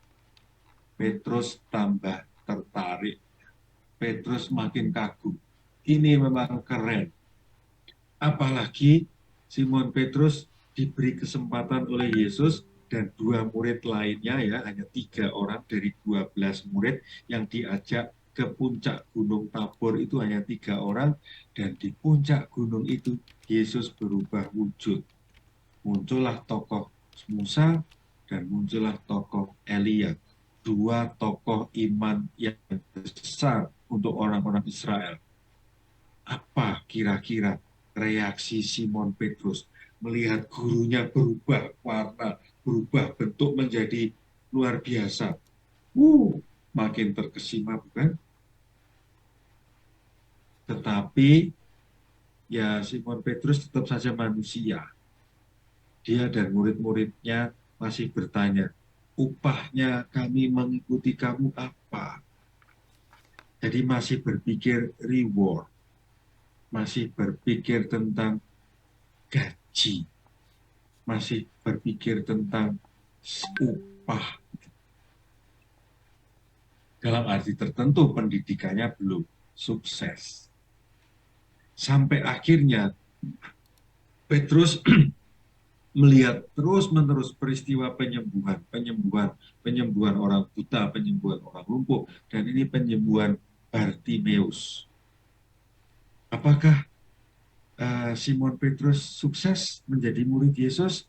Petrus tambah tertarik. Petrus makin kagum. Ini memang keren. Apalagi Simon Petrus diberi kesempatan oleh Yesus dan dua murid lainnya, ya, hanya 3 orang dari 12 murid yang diajak ke puncak Gunung Tabor itu hanya 3 orang, dan di puncak gunung itu Yesus berubah wujud. Muncullah tokoh Musa dan muncullah tokoh Elia, dua tokoh iman yang besar untuk orang-orang Israel. Apa kira-kira reaksi Simon Petrus melihat gurunya berubah warna, berubah bentuk menjadi luar biasa? Makin terkesima, bukan? Tetapi ya, Simon Petrus tetap saja manusia. Dia dan murid-muridnya masih bertanya, upahnya kami mengikuti kamu apa? Jadi masih berpikir reward, masih berpikir tentang gaji, masih berpikir tentang upah. Dalam arti tertentu pendidikannya belum sukses. Sampai akhirnya Petrus melihat terus-menerus peristiwa penyembuhan, penyembuhan orang buta, penyembuhan orang lumpuh, dan ini penyembuhan Bartimeus. Apakah Simon Petrus sukses menjadi murid Yesus?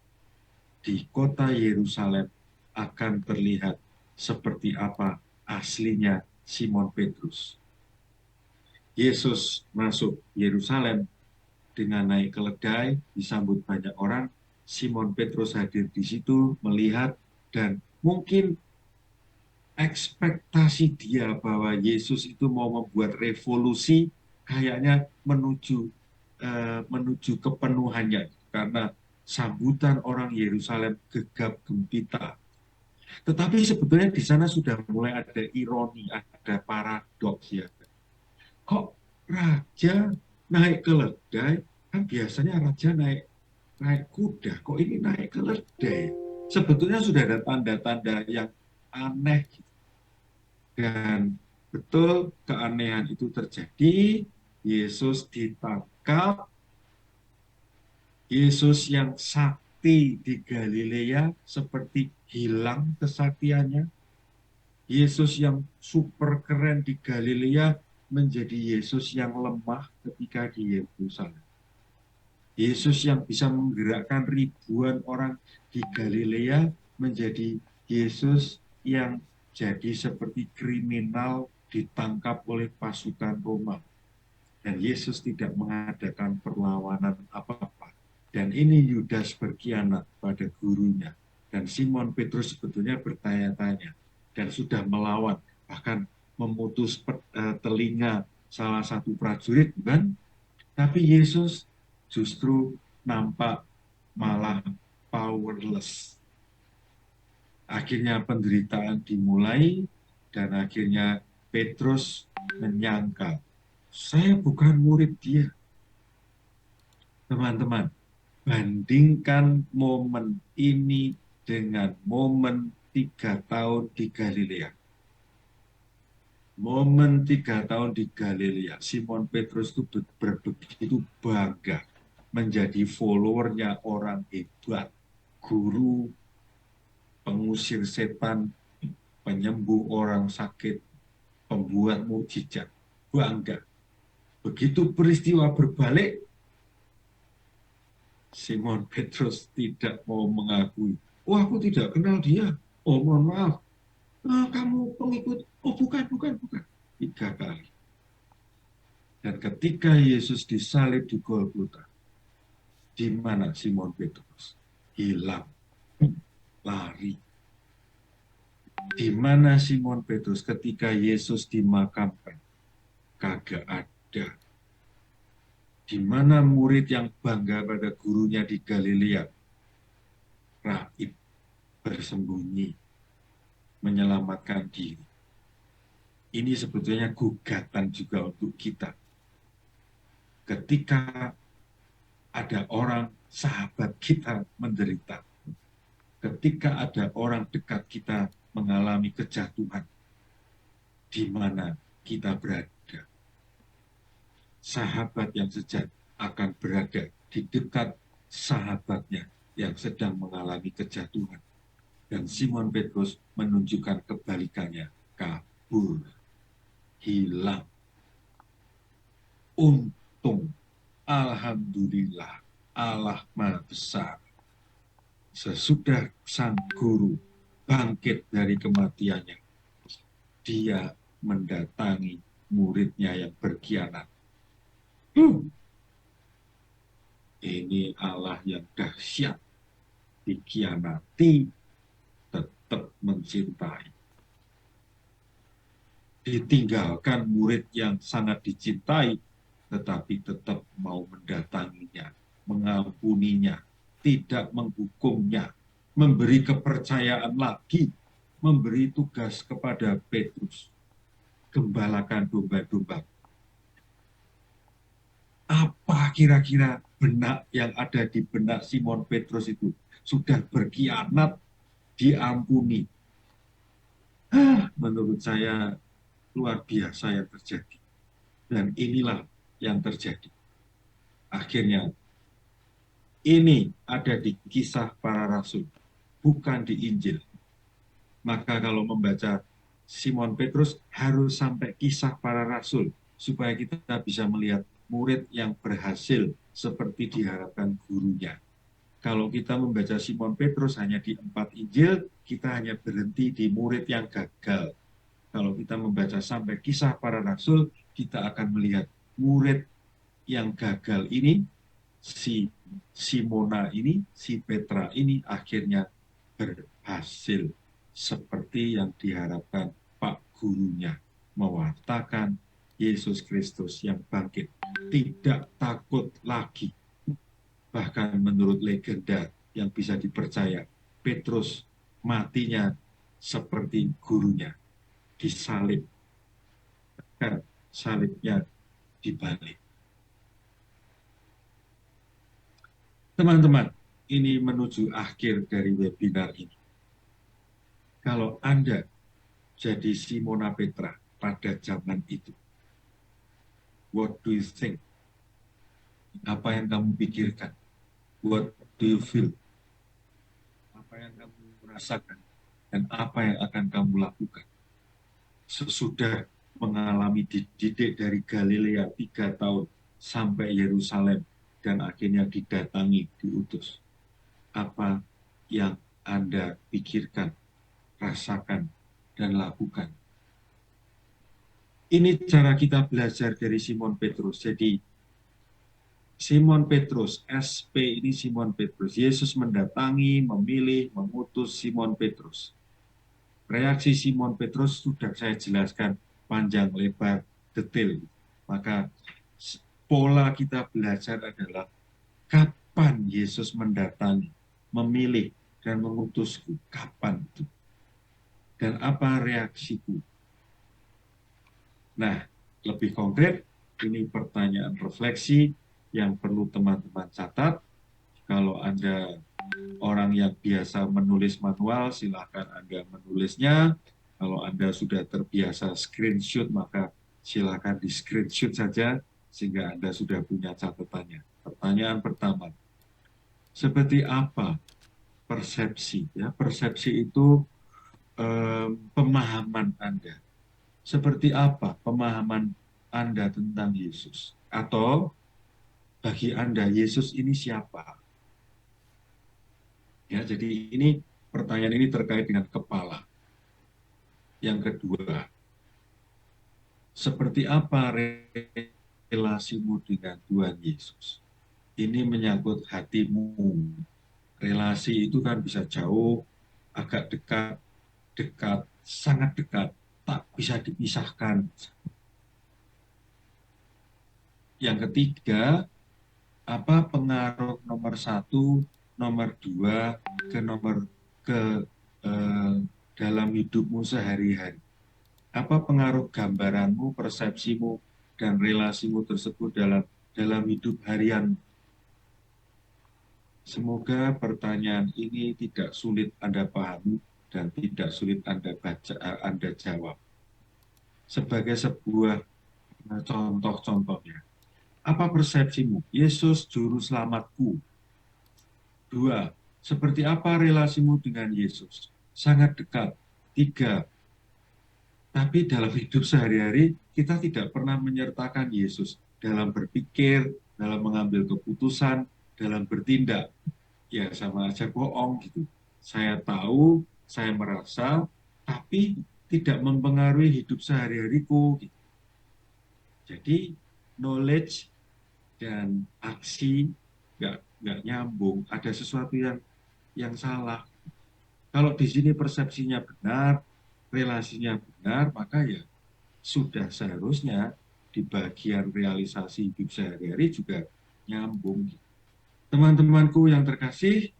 Di kota Yerusalem akan terlihat seperti apa aslinya Simon Petrus. Yesus masuk Yerusalem, dengan naik keledai, disambut banyak orang. Simon Petrus hadir di situ, melihat, dan mungkin ekspektasi dia bahwa Yesus itu mau membuat revolusi kayaknya menuju kepenuhannya, karena sambutan orang Yerusalem gegap gempita. Tetapi sebetulnya di sana sudah mulai ada ironi, ada paradoks ya. Kok raja naik keledai? Kan biasanya raja naik naik kuda. Kok ini naik keledai? Sebetulnya sudah ada tanda-tanda yang aneh. Dan betul keanehan itu terjadi. Yesus ditangkap. Yesus yang sakti di Galilea seperti hilang kesaktiannya. Yesus yang super keren di Galilea menjadi Yesus yang lemah ketika di Yerusalem. Yesus yang bisa menggerakkan ribuan orang di Galilea menjadi Yesus yang jadi seperti kriminal ditangkap oleh pasukan Roma. Dan Yesus tidak mengadakan perlawanan apa-apa. Dan ini Yudas berkhianat pada gurunya. Dan Simon Petrus sebetulnya bertanya-tanya dan sudah melawan, bahkan memutus telinga salah satu prajurit, bukan? Tapi Yesus justru nampak malah powerless. Akhirnya penderitaan dimulai dan akhirnya Petrus menyangkal, saya bukan murid dia. Teman-teman, bandingkan momen ini dengan momen 3 tahun di Galilea. Momen 3 tahun di Galilea, Simon Petrus itu begitu bangga menjadi followernya orang hebat, guru, pengusir setan, penyembuh orang sakit, pembuat mukjizat, bangga. Begitu peristiwa berbalik, Simon Petrus tidak mau mengakui. Oh, aku tidak kenal dia. Oh, mohon maaf. Kamu pengikut. Oh, bukan, bukan, bukan. 3 kali. Dan ketika Yesus disalib di Golgota, di mana Simon Petrus? Hilang. Lari. Di mana Simon Petrus ketika Yesus dimakamkan? Kagak ada. Di mana murid yang bangga pada gurunya di Galilea? Raib, bersembunyi, menyelamatkan diri. Ini sebetulnya gugatan juga untuk kita. Ketika ada orang sahabat kita menderita, ketika ada orang dekat kita mengalami kejatuhan, di mana kita berada. Sahabat yang sejati akan berada di dekat sahabatnya yang sedang mengalami kejatuhan. Dan Simon Petrus menunjukkan kebalikannya, kabur, hilang. Untung, alhamdulillah, Allah Maha Besar. Sesudah sang guru bangkit dari kematiannya, dia mendatangi muridnya yang berkhianat. Ini Allah yang dahsyat, dikhianati, tetap mencintai. Ditinggalkan murid yang sangat dicintai, tetapi tetap mau mendatanginya, mengampuninya, tidak menghukumnya, memberi kepercayaan lagi, memberi tugas kepada Petrus, gembalakan domba-domba. Apa kira-kira benak yang ada di benak Simon Petrus itu? Sudah berkhianat, diampuni. Menurut saya luar biasa yang terjadi. Dan inilah yang terjadi. Akhirnya, ini ada di Kisah Para Rasul, bukan di Injil. Maka kalau membaca Simon Petrus harus sampai Kisah Para Rasul, supaya kita bisa melihat murid yang berhasil seperti diharapkan gurunya. Kalau kita membaca Simon Petrus hanya di 4 Injil, kita hanya berhenti di murid yang gagal. Kalau kita membaca sampai Kisah Para Rasul, kita akan melihat murid yang gagal ini si Simona ini, si Petra ini akhirnya berhasil seperti yang diharapkan Pak gurunya, mewartakan Yesus Kristus yang bangkit. Tidak takut lagi. Bahkan menurut legenda yang bisa dipercaya, Petrus matinya seperti gurunya, disalib, kan salibnya dibalik. Teman-teman, ini menuju akhir dari webinar ini. Kalau Anda jadi Simona Petra pada zaman itu, what do you think? Apa yang kamu pikirkan? What do you feel? Apa yang kamu rasakan? Dan apa yang akan kamu lakukan? Sesudah mengalami dididik dari Galilea 3 tahun sampai Yerusalem dan akhirnya didatangi, diutus. Apa yang Anda pikirkan, rasakan, dan lakukan? Ini cara kita belajar dari Simon Petrus. Jadi Simon Petrus, SP ini Simon Petrus. Yesus mendatangi, memilih, mengutus Simon Petrus. Reaksi Simon Petrus sudah saya jelaskan panjang, lebar, detail. Maka pola kita belajar adalah kapan Yesus mendatangi, memilih, dan mengutusku. Kapan itu? Dan apa reaksiku? Nah, lebih konkret, ini pertanyaan refleksi yang perlu teman-teman catat. Kalau Anda orang yang biasa menulis manual, silakan Anda menulisnya. Kalau Anda sudah terbiasa screenshot, maka silakan di screenshot saja, sehingga Anda sudah punya catatannya. Pertanyaan pertama, seperti apa persepsi? Ya, persepsi itu pemahaman Anda. Seperti apa pemahaman Anda tentang Yesus? Atau bagi Anda, Yesus ini siapa? Ya, jadi ini pertanyaan ini terkait dengan kepala. Yang kedua, seperti apa relasimu dengan Tuhan Yesus? Ini menyangkut hatimu. Relasi itu kan bisa jauh, agak dekat, dekat, sangat dekat, tak bisa dipisahkan. Yang ketiga, apa pengaruh nomor 1, nomor 2 ke nomor ke dalam hidupmu sehari-hari? Apa pengaruh gambaranmu, persepsimu, dan relasimu tersebut dalam hidup harian? Semoga pertanyaan ini tidak sulit Anda pahami dan tidak sulit Anda jawab. Sebagai sebuah contoh-contohnya, apa persepsimu? Yesus juru selamatku. 2. Seperti apa relasimu dengan Yesus? Sangat dekat. 3. Tapi dalam hidup sehari-hari kita tidak pernah menyertakan Yesus dalam berpikir, dalam mengambil keputusan, dalam bertindak. Ya sama aja bohong gitu. Saya tahu, saya merasa, tapi tidak mempengaruhi hidup sehari-hariku. Gitu. Jadi knowledge dan aksi nggak nyambung. Ada sesuatu yang salah. Kalau di sini persepsinya benar, relasinya benar, maka ya sudah seharusnya di bagian realisasi hidup sehari-hari juga nyambung. Teman-temanku yang terkasih,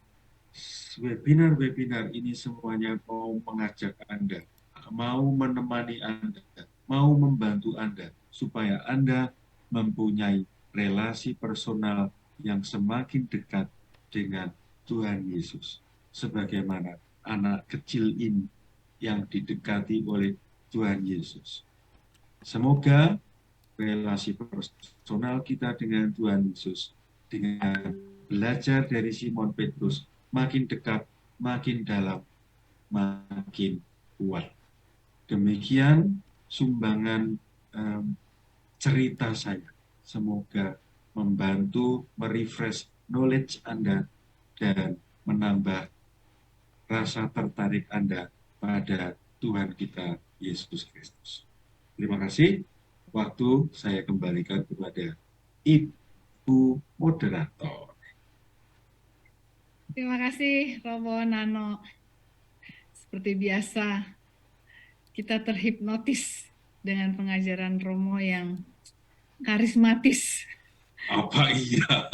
webinar-webinar ini semuanya mau mengajak Anda, mau menemani Anda, mau membantu Anda, supaya Anda mempunyai relasi personal yang semakin dekat dengan Tuhan Yesus. Sebagaimana anak kecil ini yang didekati oleh Tuhan Yesus. Semoga relasi personal kita dengan Tuhan Yesus, dengan belajar dari Simon Petrus, makin dekat, makin dalam, makin kuat. Demikian sumbangan cerita saya. Semoga membantu merefresh knowledge Anda dan menambah rasa tertarik Anda pada Tuhan kita Yesus Kristus. Terima kasih. Waktu saya kembalikan kepada Ibu. Bu Moderator. Terima kasih Romo Nano. Seperti biasa, kita terhipnotis dengan pengajaran Romo yang karismatis. Apa iya?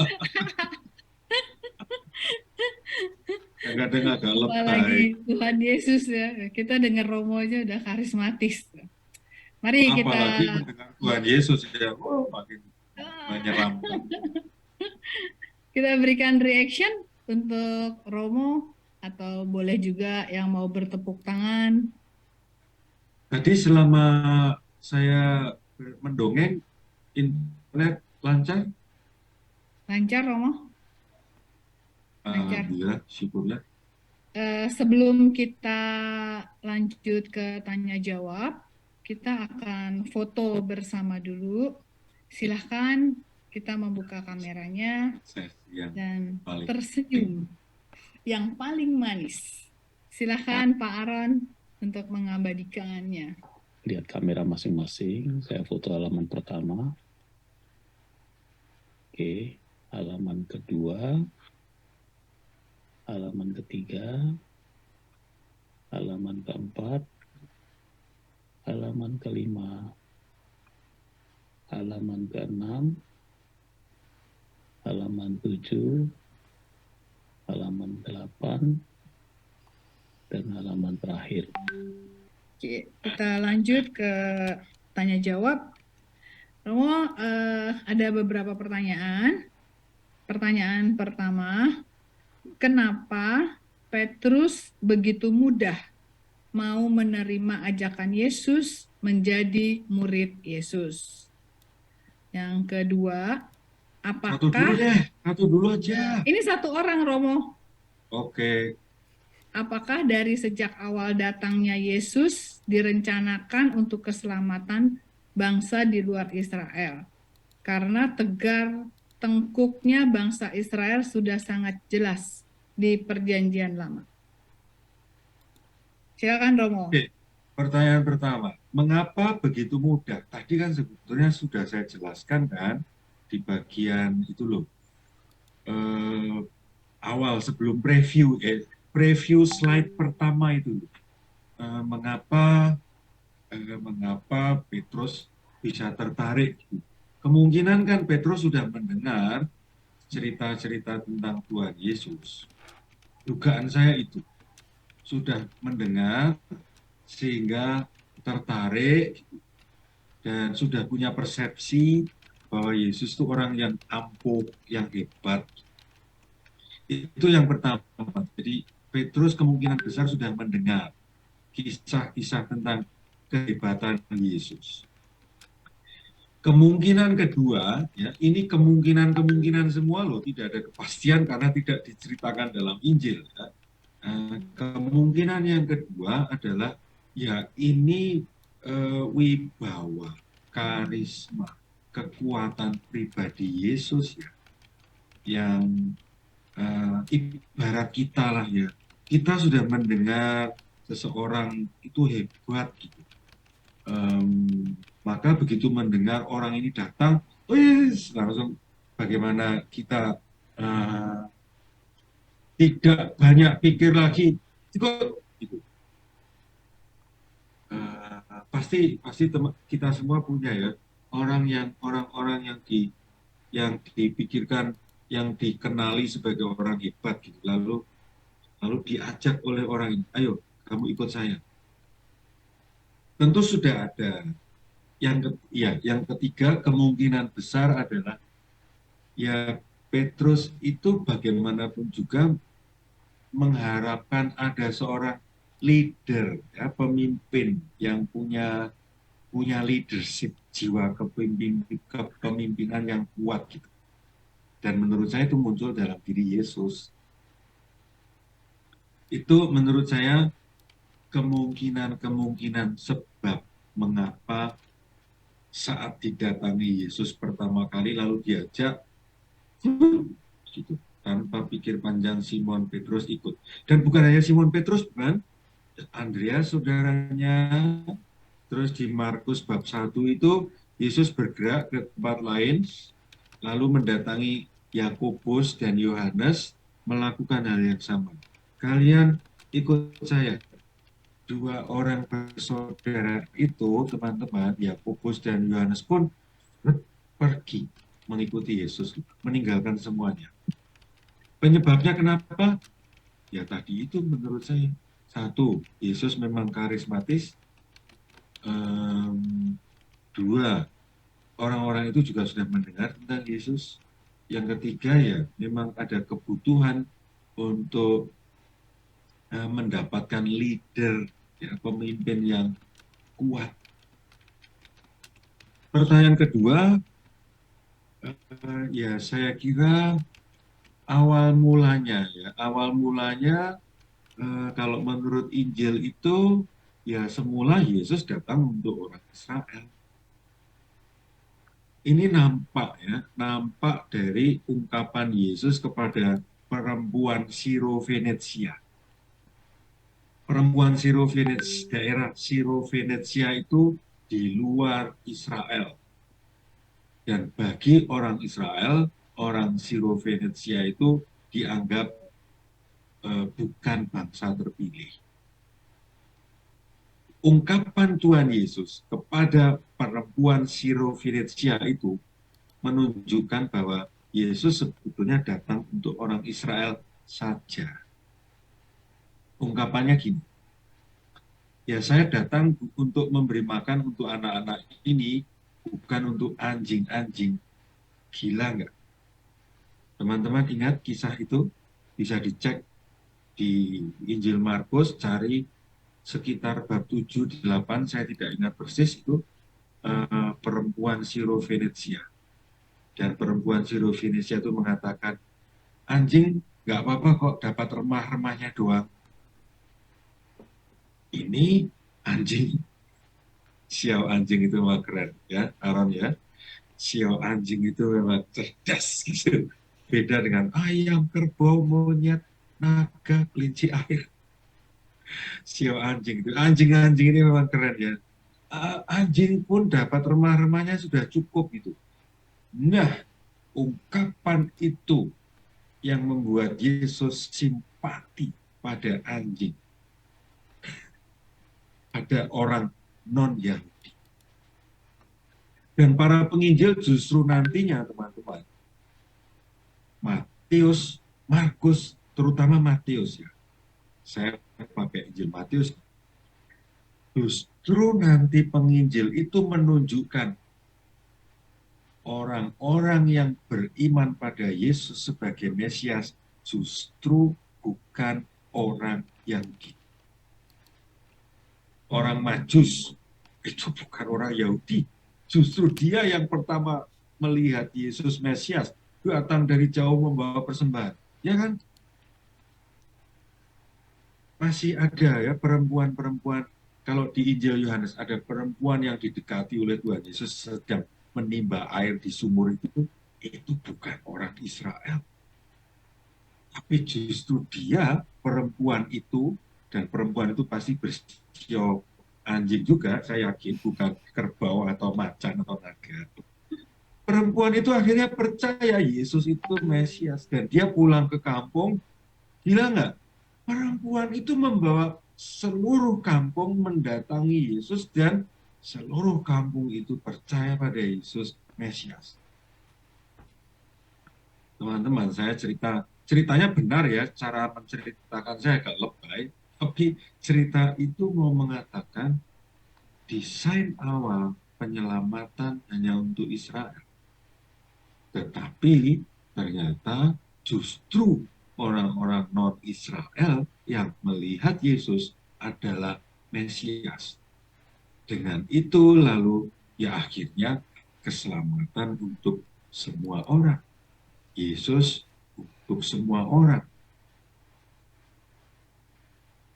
Kadang-kadang agak lebay. Apalagi Tuhan Yesus ya, kita dengar Romo aja udah karismatis. Mari kita Apalagi mendengar Tuhan Yesus ya, oh, makin menyeramkan. kita berikan reaction untuk Romo atau boleh juga yang mau bertepuk tangan. Tadi selama saya mendongeng, internet lancar, Lancar Romo? Lancar. alhamdulillah, syukurlah. Sebelum kita lanjut ke tanya jawab, kita akan foto bersama dulu. Silahkan kita membuka kameranya Sesi yang dan paling penting. tersenyum yang paling manis. Silahkan Pak Aron untuk mengabadikannya. Lihat kamera masing-masing. Saya foto halaman pertama. Oke, halaman kedua, halaman ketiga, halaman keempat, halaman kelima, halaman keenam, halaman 7, halaman 8, dan halaman terakhir. Oke, kita lanjut ke tanya jawab. Romo, ada beberapa pertanyaan. Pertanyaan pertama, kenapa Petrus begitu mudah mau menerima ajakan Yesus menjadi murid Yesus? Yang kedua, Satu dulu apakah deh, satu dulu aja. ini satu orang Romo? Oke, Apakah dari sejak awal datangnya Yesus direncanakan untuk keselamatan bangsa di luar Israel? Karena tegar tengkuknya bangsa Israel sudah sangat jelas di Perjanjian Lama. Silakan Romo. oke. Pertanyaan pertama, mengapa begitu mudah? Tadi kan sebetulnya sudah saya jelaskan kan di bagian itu loh. Awal sebelum preview slide pertama itu loh. Mengapa Petrus bisa tertarik? Kemungkinan kan Petrus sudah mendengar cerita-cerita tentang Tuhan Yesus. Dugaan saya itu sudah mendengar sehingga tertarik dan sudah punya persepsi bahwa Yesus itu orang yang ampuh, yang hebat. Itu yang pertama. Jadi Petrus kemungkinan besar sudah mendengar kisah-kisah tentang kehebatan Yesus. Kemungkinan kedua, ya, ini kemungkinan semua loh, tidak ada kepastian karena tidak diceritakan dalam Injil. Ya. Kemungkinan yang kedua adalah, ya ini wibawa, karisma, kekuatan pribadi Yesus ya, yang ibarat kita lah ya. Kita sudah mendengar seseorang itu hebat gitu. Maka begitu mendengar orang ini datang, langsung bagaimana kita tidak banyak pikir lagi, ikut gitu. Pasti kita semua punya ya orang-orang yang dipikirkan, yang dikenali sebagai orang hebat gitu, lalu diajak oleh orang ini, ayo kamu ikut saya. Tentu sudah ada. Yang ketiga kemungkinan besar adalah ya Petrus itu bagaimanapun juga mengharapkan ada seorang leader, ya, pemimpin yang punya leadership, jiwa kepemimpinan yang kuat gitu. Dan menurut saya itu muncul dalam diri Yesus. Itu menurut saya kemungkinan sebab mengapa saat didatangi Yesus pertama kali lalu diajak gitu, tanpa pikir panjang Simon Petrus ikut. Dan bukan hanya Simon Petrus, bukan, Andreas saudaranya. Terus di Markus bab 1 itu Yesus bergerak ke tempat lain lalu mendatangi Yakobus dan Yohanes melakukan hal yang sama. Kalian ikut saya. Dua orang bersaudara itu, teman-teman, Yakobus dan Yohanes pun pergi mengikuti Yesus, meninggalkan semuanya. Penyebabnya kenapa? Ya tadi itu menurut saya. Satu, Yesus memang karismatis. Dua, orang-orang itu juga sudah mendengar tentang Yesus. Yang ketiga ya, memang ada kebutuhan untuk mendapatkan leader, ya, pemimpin yang kuat. Pertanyaan kedua, ya saya kira awal mulanya kalau menurut Injil itu ya semula Yesus datang untuk orang Israel. Ini nampak dari ungkapan Yesus kepada perempuan Siro-Venetia. Perempuan Siro-Venetia, daerah Siro-Venetia itu di luar Israel. Dan bagi orang Israel, orang Siro-Venetia itu dianggap bukan bangsa terpilih. Ungkapan Tuhan Yesus kepada perempuan Siro-Venetia itu menunjukkan bahwa Yesus sebetulnya datang untuk orang Israel saja. Ungkapannya gini, ya saya datang untuk memberi makan untuk anak-anak ini, bukan untuk anjing-anjing. Gila nggak? Teman-teman ingat kisah itu? Bisa dicek di Injil Markus, cari sekitar bab 7-8, saya tidak ingat persis itu, perempuan Siro-Venetia. Dan perempuan Siro-Venetia itu mengatakan, anjing nggak apa-apa kok dapat remah-remahnya doang. Ini anjing, xiao anjing itu memang keren ya, Aaron ya. Xiao anjing itu memang cerdas gitu. Beda dengan ayam, kerbau, monyet, naga, kelinci air. Xiao anjing itu, anjing-anjing ini memang keren ya. Anjing pun dapat remah-remahnya sudah cukup gitu. Nah, ungkapan itu yang membuat Yesus simpati pada anjing. Ada orang non-Yahudi. Dan para penginjil justru nantinya, teman-teman, Matius, Markus, terutama Matius ya. Saya pakai Injil Matius. Justru nanti penginjil itu menunjukkan orang-orang yang beriman pada Yesus sebagai Mesias justru bukan orang Yahudi. Orang Majus itu bukan orang Yahudi. Justru dia yang pertama melihat Yesus Mesias datang dari jauh membawa persembahan. Ya kan? Masih ada ya perempuan-perempuan, kalau di Injil Yohanes ada perempuan yang didekati oleh Tuhan Yesus sedang menimba air di sumur itu bukan orang Israel. Tapi justru dia, perempuan itu, dan perempuan itu pasti bersio anjing juga, saya yakin, bukan kerbau atau macan atau naga. Perempuan itu akhirnya percaya Yesus itu Mesias, dan dia pulang ke kampung, gila nggak? Perempuan itu membawa seluruh kampung mendatangi Yesus, dan seluruh kampung itu percaya pada Yesus Mesias. Teman-teman, saya ceritanya benar ya, cara menceritakan saya agak lebay, tapi cerita itu mau mengatakan desain awal penyelamatan hanya untuk Israel. Tetapi ternyata justru orang-orang non-Israel yang melihat Yesus adalah Mesias. Dengan itu lalu ya akhirnya keselamatan untuk semua orang. Yesus untuk semua orang.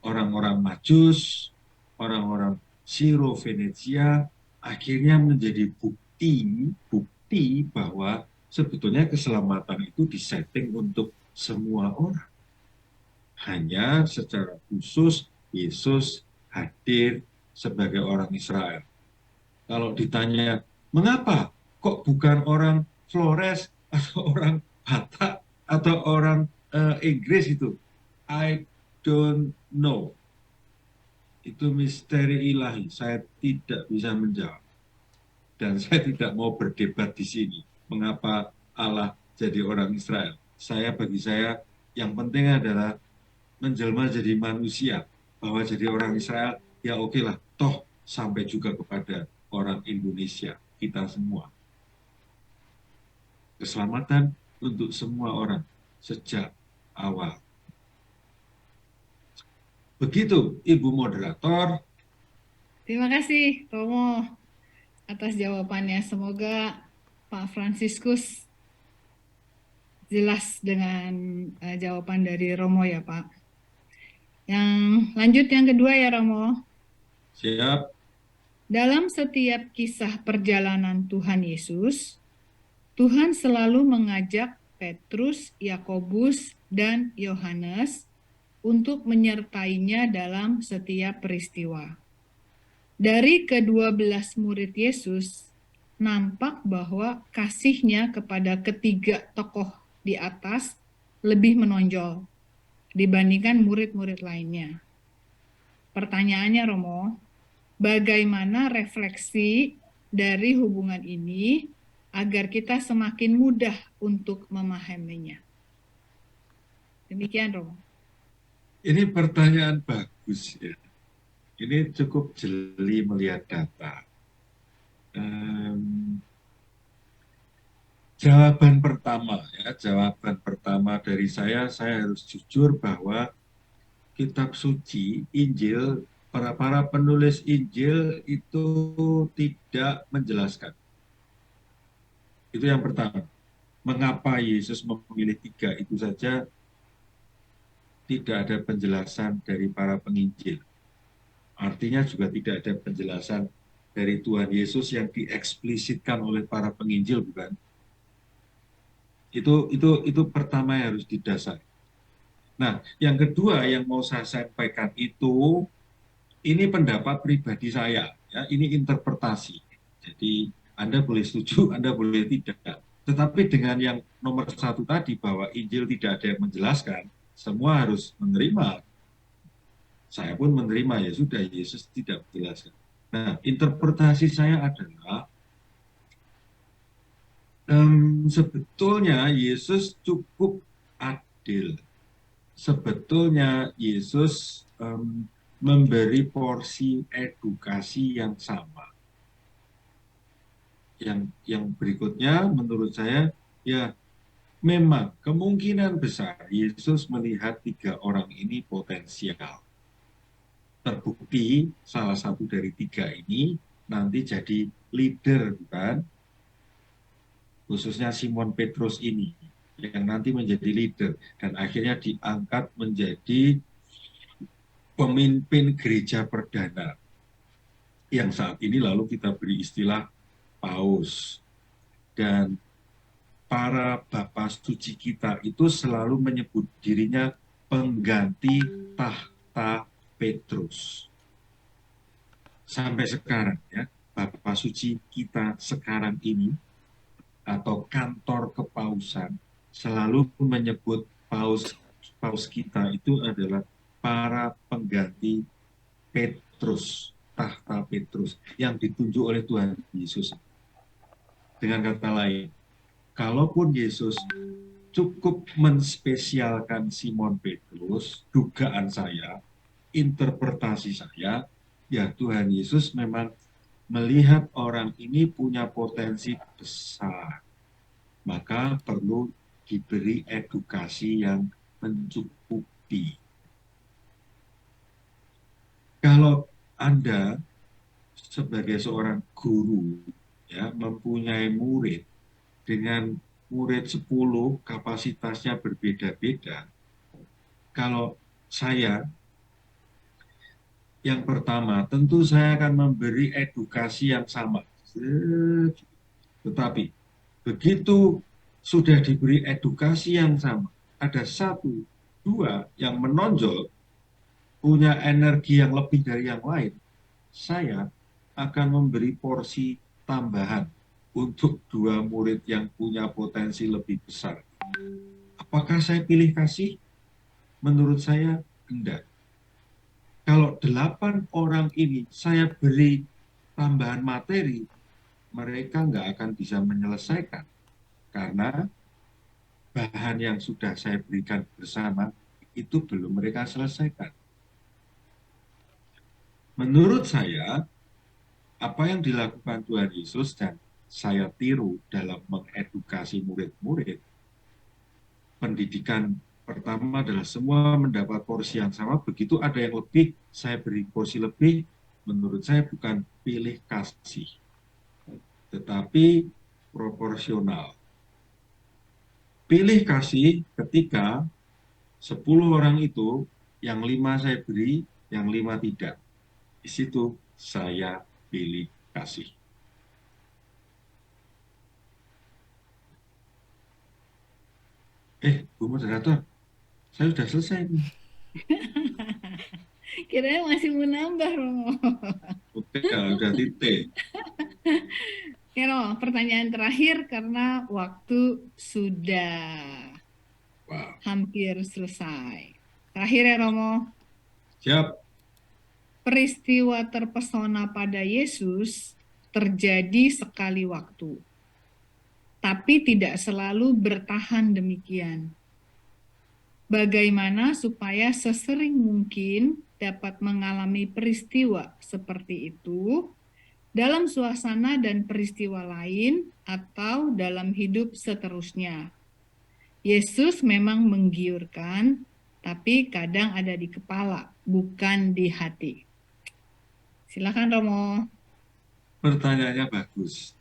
Orang-orang Majus, orang-orang Siro-Venetia akhirnya menjadi bukti bahwa sebetulnya keselamatan itu disetting untuk semua orang. Hanya secara khusus Yesus hadir sebagai orang Israel. Kalau ditanya, mengapa kok bukan orang Flores, atau orang Batak atau orang Inggris itu. I don't know. Itu misteri ilahi. Saya tidak bisa menjawab. Dan saya tidak mau berdebat di sini. Mengapa Allah jadi orang Israel? Bagi saya, yang penting adalah menjelma jadi manusia. Bahwa jadi orang Israel, ya oke lah. Toh sampai juga kepada orang Indonesia. Kita semua. Keselamatan untuk semua orang sejak awal. Begitu, Ibu Moderator. Terima kasih, Romo, atas jawabannya. Semoga Pak Fransiskus jelas dengan jawaban dari Romo ya, Pak. Yang lanjut yang kedua ya, Romo. Siap. Dalam setiap kisah perjalanan Tuhan Yesus, Tuhan selalu mengajak Petrus, Yakobus, dan Yohanes untuk menyertainya dalam setiap peristiwa. Dari ke-12 murid Yesus, nampak bahwa kasihnya kepada ketiga tokoh di atas lebih menonjol dibandingkan murid-murid lainnya. Pertanyaannya, Romo, bagaimana refleksi dari hubungan ini agar kita semakin mudah untuk memahaminya? Demikian, Romo. Ini pertanyaan bagus ya. Ini cukup jeli melihat data. Jawaban pertama dari saya harus jujur bahwa kitab suci, Injil, para penulis Injil itu tidak menjelaskan. Itu yang pertama. Mengapa Yesus memilih 3 itu saja tidak ada penjelasan dari para penginjil. Artinya juga tidak ada penjelasan dari Tuhan Yesus yang dieksplisitkan oleh para penginjil, bukan? Itu pertama yang harus didasari. Nah, yang kedua yang mau saya sampaikan itu, ini pendapat pribadi saya, ya, ini interpretasi. Jadi Anda boleh setuju, Anda boleh tidak. Tetapi dengan yang nomor 1 tadi bahwa Injil tidak ada yang menjelaskan, semua harus menerima. Saya pun menerima, ya sudah, Yesus tidak menjelaskan. Nah, interpretasi saya adalah sebetulnya Yesus cukup adil. Sebetulnya Yesus memberi porsi edukasi yang sama. Yang berikutnya menurut saya, ya memang kemungkinan besar Yesus melihat 3 orang ini potensial. Terbukti salah satu dari 3 ini nanti jadi leader, bukan? Khususnya Simon Petrus ini yang nanti menjadi leader dan akhirnya diangkat menjadi pemimpin gereja perdana yang saat ini lalu kita beri istilah paus. Dan para bapak suci kita itu selalu menyebut dirinya pengganti tahta Petrus. Sampai sekarang ya, bapak suci kita sekarang ini atau kantor kepausan selalu menyebut paus kita itu adalah para pengganti Petrus, tahta Petrus yang ditunjuk oleh Tuhan Yesus. Dengan kata lain, kalaupun Yesus cukup menspesialkan Simon Petrus, dugaan saya, interpretasi saya, ya Tuhan Yesus memang melihat orang ini punya potensi besar, maka perlu diberi edukasi yang mencukupi. Kalau Anda sebagai seorang guru ya mempunyai murid dengan murid 10 kapasitasnya berbeda-beda, kalau saya yang pertama tentu saya akan memberi edukasi yang sama. Tetapi begitu sudah diberi edukasi yang sama, ada 1, 2 yang menonjol, punya energi yang lebih dari yang lain, saya akan memberi porsi tambahan untuk dua murid yang punya potensi lebih besar. Apakah saya pilih kasih? Menurut saya, enggak. Kalau 8 orang ini saya beri tambahan materi, mereka nggak akan bisa menyelesaikan. Karena bahan yang sudah saya berikan bersama, itu belum mereka selesaikan. Menurut saya, apa yang dilakukan Tuhan Yesus dan saya tiru dalam mengedukasi murid-murid, pendidikan pertama adalah semua mendapat porsi yang sama, begitu ada yang lebih, saya beri porsi lebih, menurut saya bukan pilih kasih, tetapi proporsional. Pilih kasih ketika 10 orang itu, yang 5 saya beri, yang 5 tidak. Di situ saya pilih kasih. Bu moderator, saya sudah selesai nih. Kirain masih mau nambah, Romo. Udah titik. Oke, Romo, pertanyaan terakhir karena waktu sudah Wow. hampir selesai. Terakhir ya, Romo. Siap. Peristiwa terpesona pada Yesus terjadi sekali waktu, tapi tidak selalu bertahan demikian. Bagaimana supaya sesering mungkin dapat mengalami peristiwa seperti itu dalam suasana dan peristiwa lain atau dalam hidup seterusnya. Yesus memang menggiurkan, tapi kadang ada di kepala, bukan di hati. Silakan, Romo. Pertanyaannya bagus.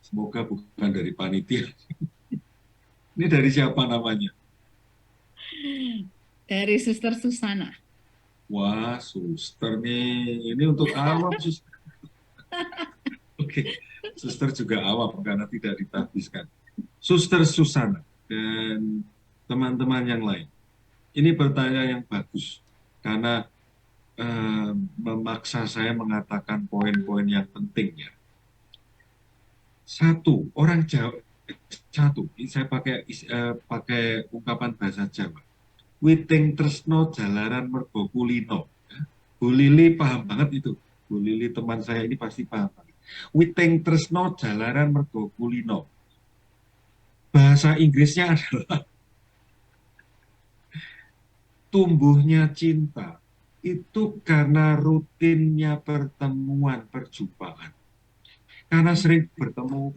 Semoga bukan dari panitia. Ini dari siapa namanya? Dari Suster Susana. Wah, suster nih. Ini untuk awam, suster. Oke, suster juga awam karena tidak ditahbiskan. Suster Susana dan teman-teman yang lain. Ini pertanyaan yang bagus karena memaksa saya mengatakan poin-poin yang penting ya. Orang Jawa, ini saya pakai ungkapan bahasa Jawa. Witing tresno jalaran mergo kulino. Bu Lili paham banget itu. Bu Lili teman saya ini pasti paham banget. Witing tresno jalaran mergo kulino. Bahasa Inggrisnya adalah tumbuhnya cinta itu karena rutinnya pertemuan, perjumpaan. Karena sering bertemu,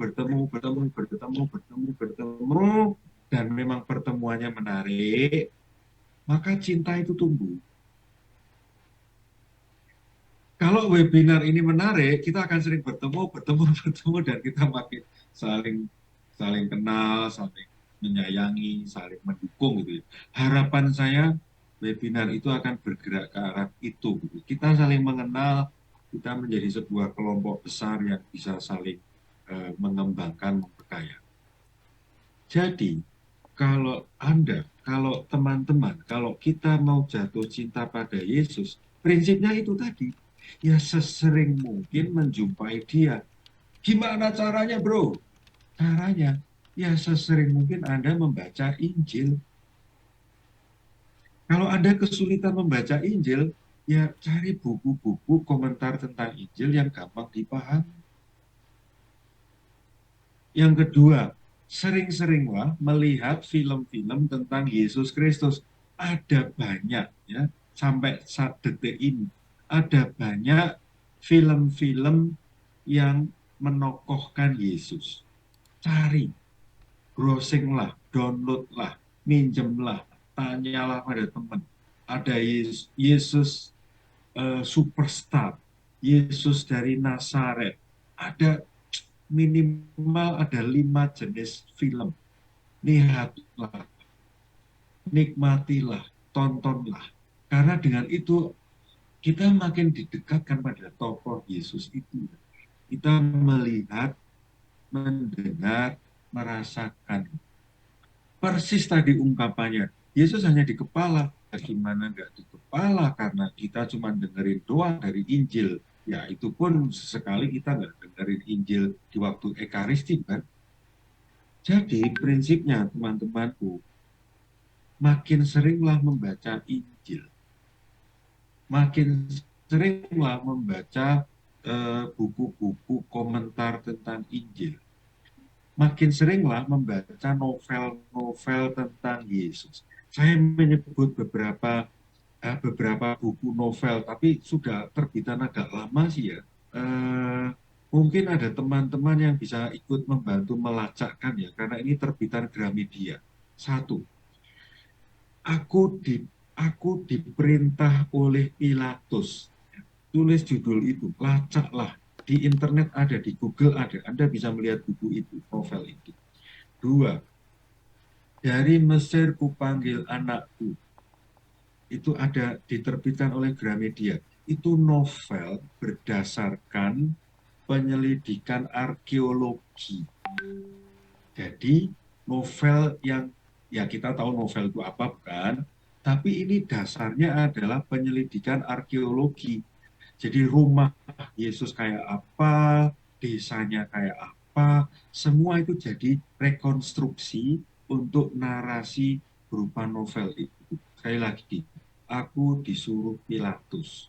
dan memang pertemuannya menarik, maka cinta itu tumbuh. Kalau webinar ini menarik, kita akan sering bertemu, dan kita makin saling kenal, saling menyayangi, saling mendukung gitu ya. Harapan saya webinar itu akan bergerak ke arah itu. Gitu. Kita saling mengenal, kita menjadi sebuah kelompok besar yang bisa saling mengembangkan, memperkaya. Jadi, kalau teman-teman, kalau kita mau jatuh cinta pada Yesus, prinsipnya itu tadi, ya sesering mungkin menjumpai dia. Gimana caranya, bro? Caranya, ya sesering mungkin Anda membaca Injil. Kalau Anda kesulitan membaca Injil, ya cari buku-buku komentar tentang Injil yang gampang dipahami. Yang kedua, sering-seringlah melihat film-film tentang Yesus Kristus. Ada banyak ya, sampai saat detik ini. Ada banyak film-film yang menokohkan Yesus. Cari, browsinglah, downloadlah, minjemlah, tanyalah pada teman. Ada Yesus superstar, Yesus dari Nazaret. Ada minimal ada 5 jenis film. Lihatlah, nikmatilah, tontonlah. Karena dengan itu kita makin didekatkan pada tokoh Yesus itu. Kita melihat, mendengar, merasakan. Persis tadi ungkapannya, Yesus hanya di kepala. Bagaimana enggak di kepala? Karena kita cuma dengerin doang dari Injil. Ya itu pun sesekali kita enggak dengar. dengerin Injil di waktu Ekaristi kan. Jadi prinsipnya teman-temanku, makin seringlah membaca Injil, makin seringlah membaca buku-buku komentar tentang Injil, makin seringlah membaca novel-novel tentang Yesus. Saya menyebut beberapa buku novel, tapi sudah terbitan agak lama sih ya. Mungkin ada teman-teman yang bisa ikut membantu melacakkan ya, karena ini terbitan Gramedia. Satu, aku diperintah oleh Pilatus. Tulis judul itu, lacaklah. Di internet ada, di Google ada. Anda bisa melihat buku itu, novel itu. Dua, dari Mesir kupanggil anakku. Itu ada diterbitkan oleh Gramedia. Itu novel berdasarkan penyelidikan arkeologi. Jadi novel yang, ya kita tahu novel itu apa bukan, tapi ini dasarnya adalah penyelidikan arkeologi. Jadi rumah Yesus kayak apa, desanya kayak apa, semua itu jadi rekonstruksi untuk narasi berupa novel itu. Sekali lagi, aku disuruh Pilatus.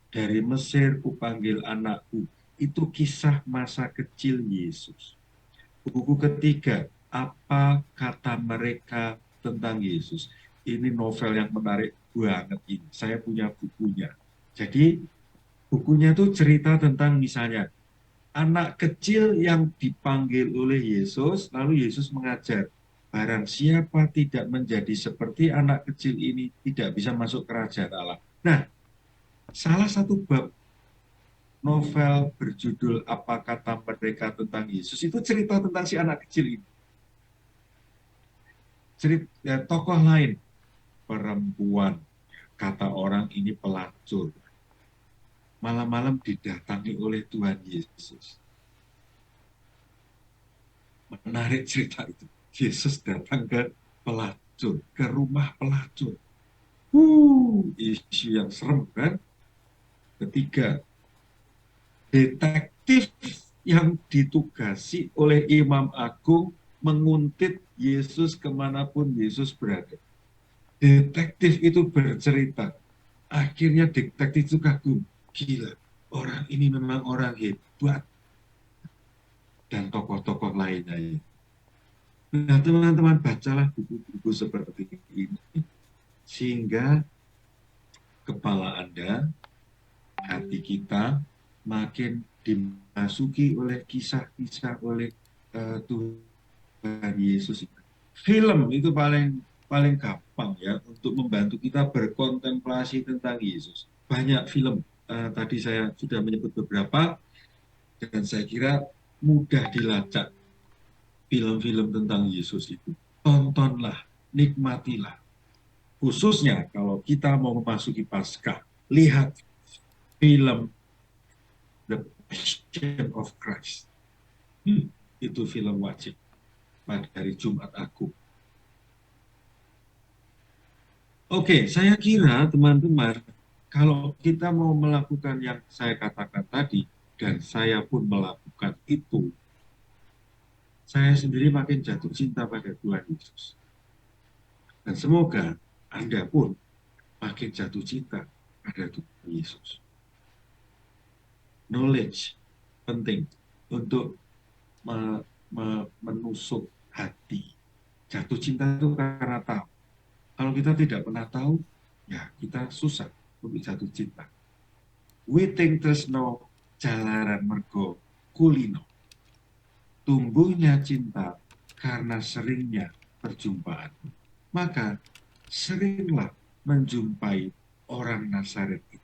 Dari Mesir kupanggil anakku. Itu kisah masa kecil Yesus. Buku ketiga, apa kata mereka tentang Yesus. Ini novel yang menarik banget ini. Saya punya bukunya. Jadi bukunya itu cerita tentang misalnya anak kecil yang dipanggil oleh Yesus, lalu Yesus mengajar, barang siapa tidak menjadi seperti anak kecil ini tidak bisa masuk kerajaan Allah. Nah, salah satu bab novel berjudul Apa Kata Mereka Tentang Yesus itu cerita tentang si anak kecil ini. Cerita ya, tokoh lain, perempuan, kata orang ini pelacur. Malam-malam didatangi oleh Tuhan Yesus. Menarik cerita itu. Yesus datang ke pelacur, ke rumah pelacur. Isu yang serem kan? Ketiga, detektif yang ditugasi oleh Imam Agung menguntit Yesus kemanapun Yesus berada. Detektif itu bercerita. Akhirnya detektif itu kagum. Gila, orang ini memang orang hebat. Dan tokoh-tokoh lainnya. Nah, teman-teman bacalah buku-buku seperti ini. Sehingga kepala Anda, hati kita makin dimasuki oleh kisah-kisah oleh Tuhan Yesus. Film itu paling gampang ya untuk membantu kita berkontemplasi tentang Yesus. Banyak film, tadi saya sudah menyebut beberapa, dan saya kira mudah dilacak film-film tentang Yesus itu. Tontonlah, nikmatilah. Khususnya kalau kita mau memasuki Paskah, lihat film The Passion of Christ. Itu film wajib pada hari Jumat Agung. Oke, saya kira teman-teman, kalau kita mau melakukan yang saya katakan tadi, dan saya pun melakukan itu, saya sendiri makin jatuh cinta pada Tuhan Yesus. Dan semoga Anda pun makin jatuh cinta pada Tuhan Yesus. Knowledge penting untuk menusuk hati. Jatuh cinta itu karena tahu. Kalau kita tidak pernah tahu, ya kita susah untuk jatuh cinta. Witing tresno jalaran mergo kulino. Tumbuhnya cinta karena seringnya perjumpaan. Maka seringlah menjumpai orang Nazaret itu.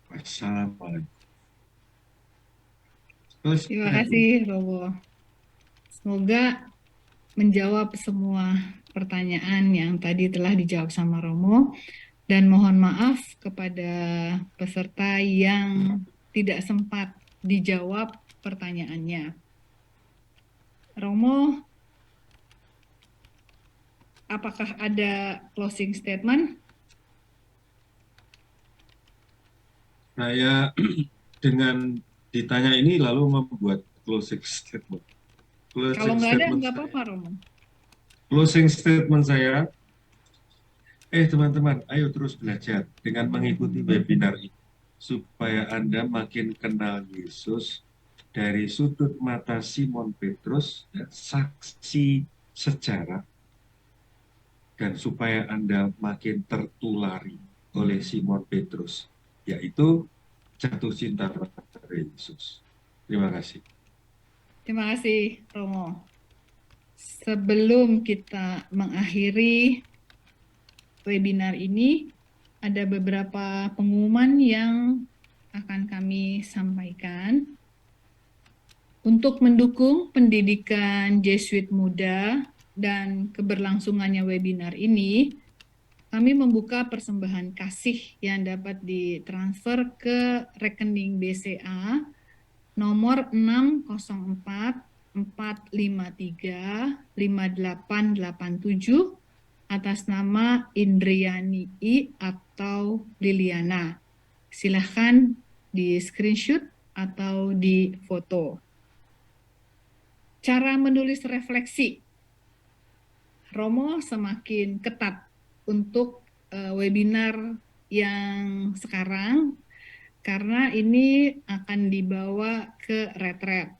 Wassalamualaikum. Terima kasih, Robo. Semoga menjawab semua pertanyaan yang tadi telah dijawab sama Romo. Dan mohon maaf kepada peserta yang tidak sempat dijawab pertanyaannya. Romo, apakah ada closing statement? Saya dengan ditanya ini lalu membuat closing statement. Kalau Closing nggak ada, statement nggak saya, apa-apa, Romo. closing statement saya, teman-teman, ayo terus belajar dengan mengikuti webinar ini supaya Anda makin kenal Yesus dari sudut mata Simon Petrus, ya, saksi sejarah, dan supaya Anda makin tertulari oleh Simon Petrus, yaitu jatuh cinta pada Yesus. Terima kasih. Terima kasih, Romo. Sebelum kita mengakhiri webinar ini, ada beberapa pengumuman yang akan kami sampaikan. Untuk mendukung pendidikan Jesuit muda dan keberlangsungannya webinar ini, kami membuka persembahan kasih yang dapat ditransfer ke rekening BCA nomor 604-453-5887 atas nama Indriani I atau Liliana. Silahkan di screenshot atau di foto. Cara menulis refleksi. Romo semakin ketat untuk webinar yang sekarang karena ini akan dibawa ke retret.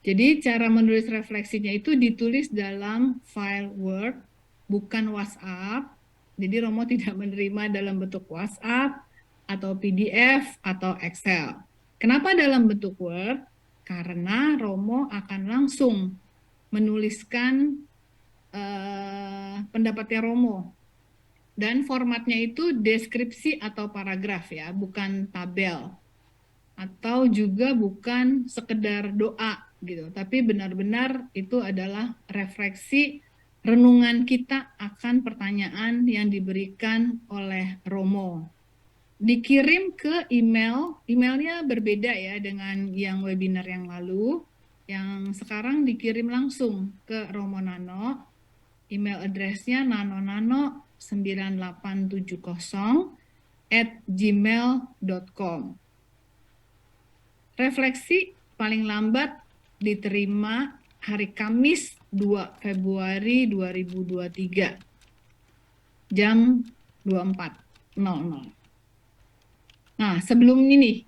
Jadi cara menulis refleksinya itu ditulis dalam file Word, bukan WhatsApp. Jadi Romo tidak menerima dalam bentuk WhatsApp atau PDF atau Excel. Kenapa dalam bentuk Word? Karena Romo akan langsung menuliskan pendapatnya Romo. Dan formatnya itu deskripsi atau paragraf ya, bukan tabel. Atau juga bukan sekedar doa gitu, tapi benar-benar itu adalah refleksi renungan kita akan pertanyaan yang diberikan oleh Romo. Dikirim ke emailnya berbeda ya dengan yang webinar yang lalu. Yang sekarang dikirim langsung ke Romo Nano. Email address-nya nanonano9870@gmail.com. Refleksi paling lambat diterima hari Kamis 2 Februari 2023 jam 24.00. Nah, sebelum ini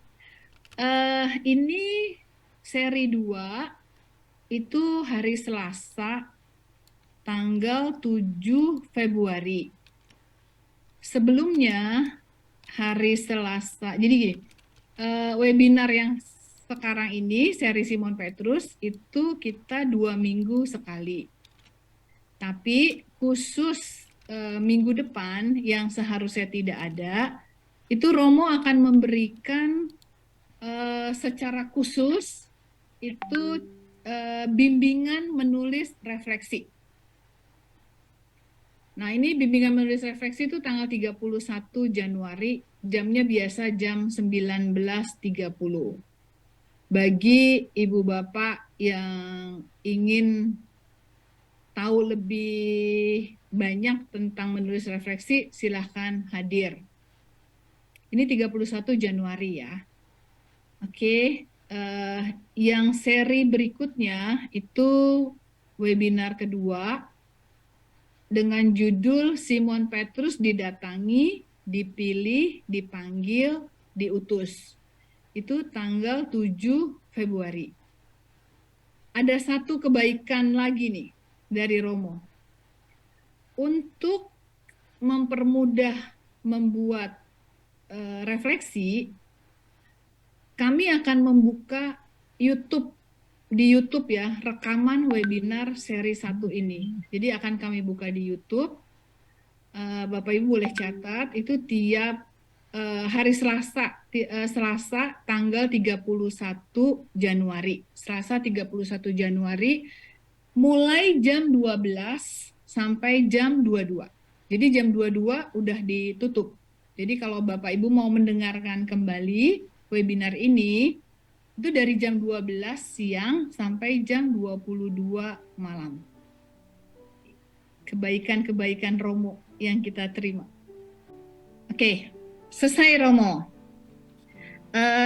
seri 2 itu hari Selasa tanggal 7 Februari. Sebelumnya hari Selasa, jadi gini, webinar yang sekarang ini, seri Simon Petrus, itu kita 2 minggu sekali. Tapi khusus minggu depan yang seharusnya tidak ada, itu Romo akan memberikan secara khusus itu bimbingan menulis refleksi. Nah, ini bimbingan menulis refleksi itu tanggal 31 Januari, jamnya biasa jam 19.30. Bagi ibu bapak yang ingin tahu lebih banyak tentang menulis refleksi, silahkan hadir. Ini 31 Januari ya. Oke, yang seri berikutnya itu webinar kedua dengan judul Simon Petrus didatangi, dipilih, dipanggil, diutus. Itu tanggal 7 Februari. Ada satu kebaikan lagi nih dari Romo. Untuk mempermudah membuat refleksi, kami akan membuka di YouTube ya, rekaman webinar seri 1 ini. Jadi akan kami buka di YouTube. Bapak Ibu boleh catat, itu tiap hari Selasa tanggal 31 Januari. Selasa 31 Januari mulai jam 12 sampai jam 22. Jadi jam 22 udah ditutup. Jadi kalau Bapak Ibu mau mendengarkan kembali webinar ini, itu dari jam 12 siang sampai jam 22 malam. Kebaikan-kebaikan Romo yang kita terima. Oke, selesai Romo.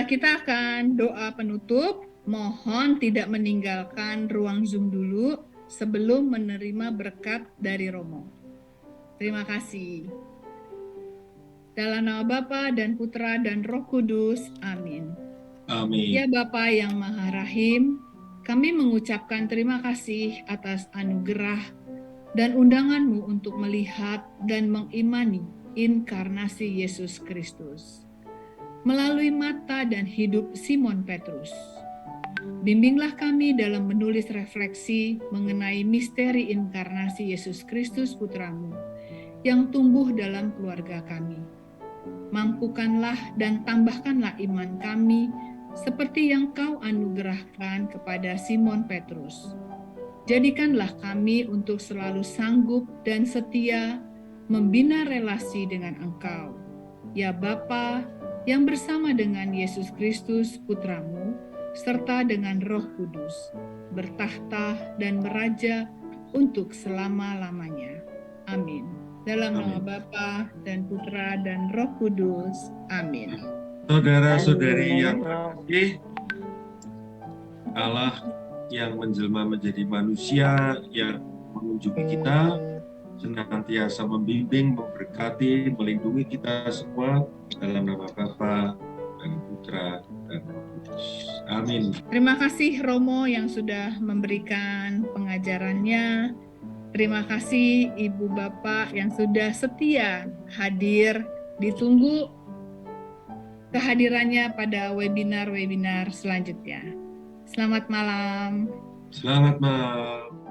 Kita akan doa penutup. Mohon tidak meninggalkan ruang Zoom dulu sebelum menerima berkat dari Romo. Terima kasih. Dalam nama Bapa dan Putra dan Roh Kudus. Amin. Amin. Ya Bapa yang Maha Rahim, kami mengucapkan terima kasih atas anugerah dan undangan-Mu untuk melihat dan mengimani inkarnasi Yesus Kristus melalui mata dan hidup Simon Petrus. Bimbinglah kami dalam menulis refleksi mengenai misteri inkarnasi Yesus Kristus Putra-Mu yang tumbuh dalam keluarga kami. Mampukanlah dan tambahkanlah iman kami seperti yang Kau anugerahkan kepada Simon Petrus. Jadikanlah kami untuk selalu sanggup dan setia membina relasi dengan Engkau, ya Bapa, yang bersama dengan Yesus Kristus Putra-Mu, serta dengan Roh Kudus, bertahta dan meraja untuk selama-lamanya. Amin. Dalam nama Bapa dan Putra dan Roh Kudus. Amin. Saudara-saudari yang terkasih, Allah yang menjelma menjadi manusia yang mengunjungi kita, senantiasa membimbing, memberkati, melindungi kita semua dalam nama Bapa dan Putra dan Roh Kudus. Amin. Terima kasih Romo yang sudah memberikan pengajarannya. Terima kasih Ibu Bapak yang sudah setia hadir. Ditunggu kehadirannya pada webinar-webinar selanjutnya. Selamat malam. Selamat malam.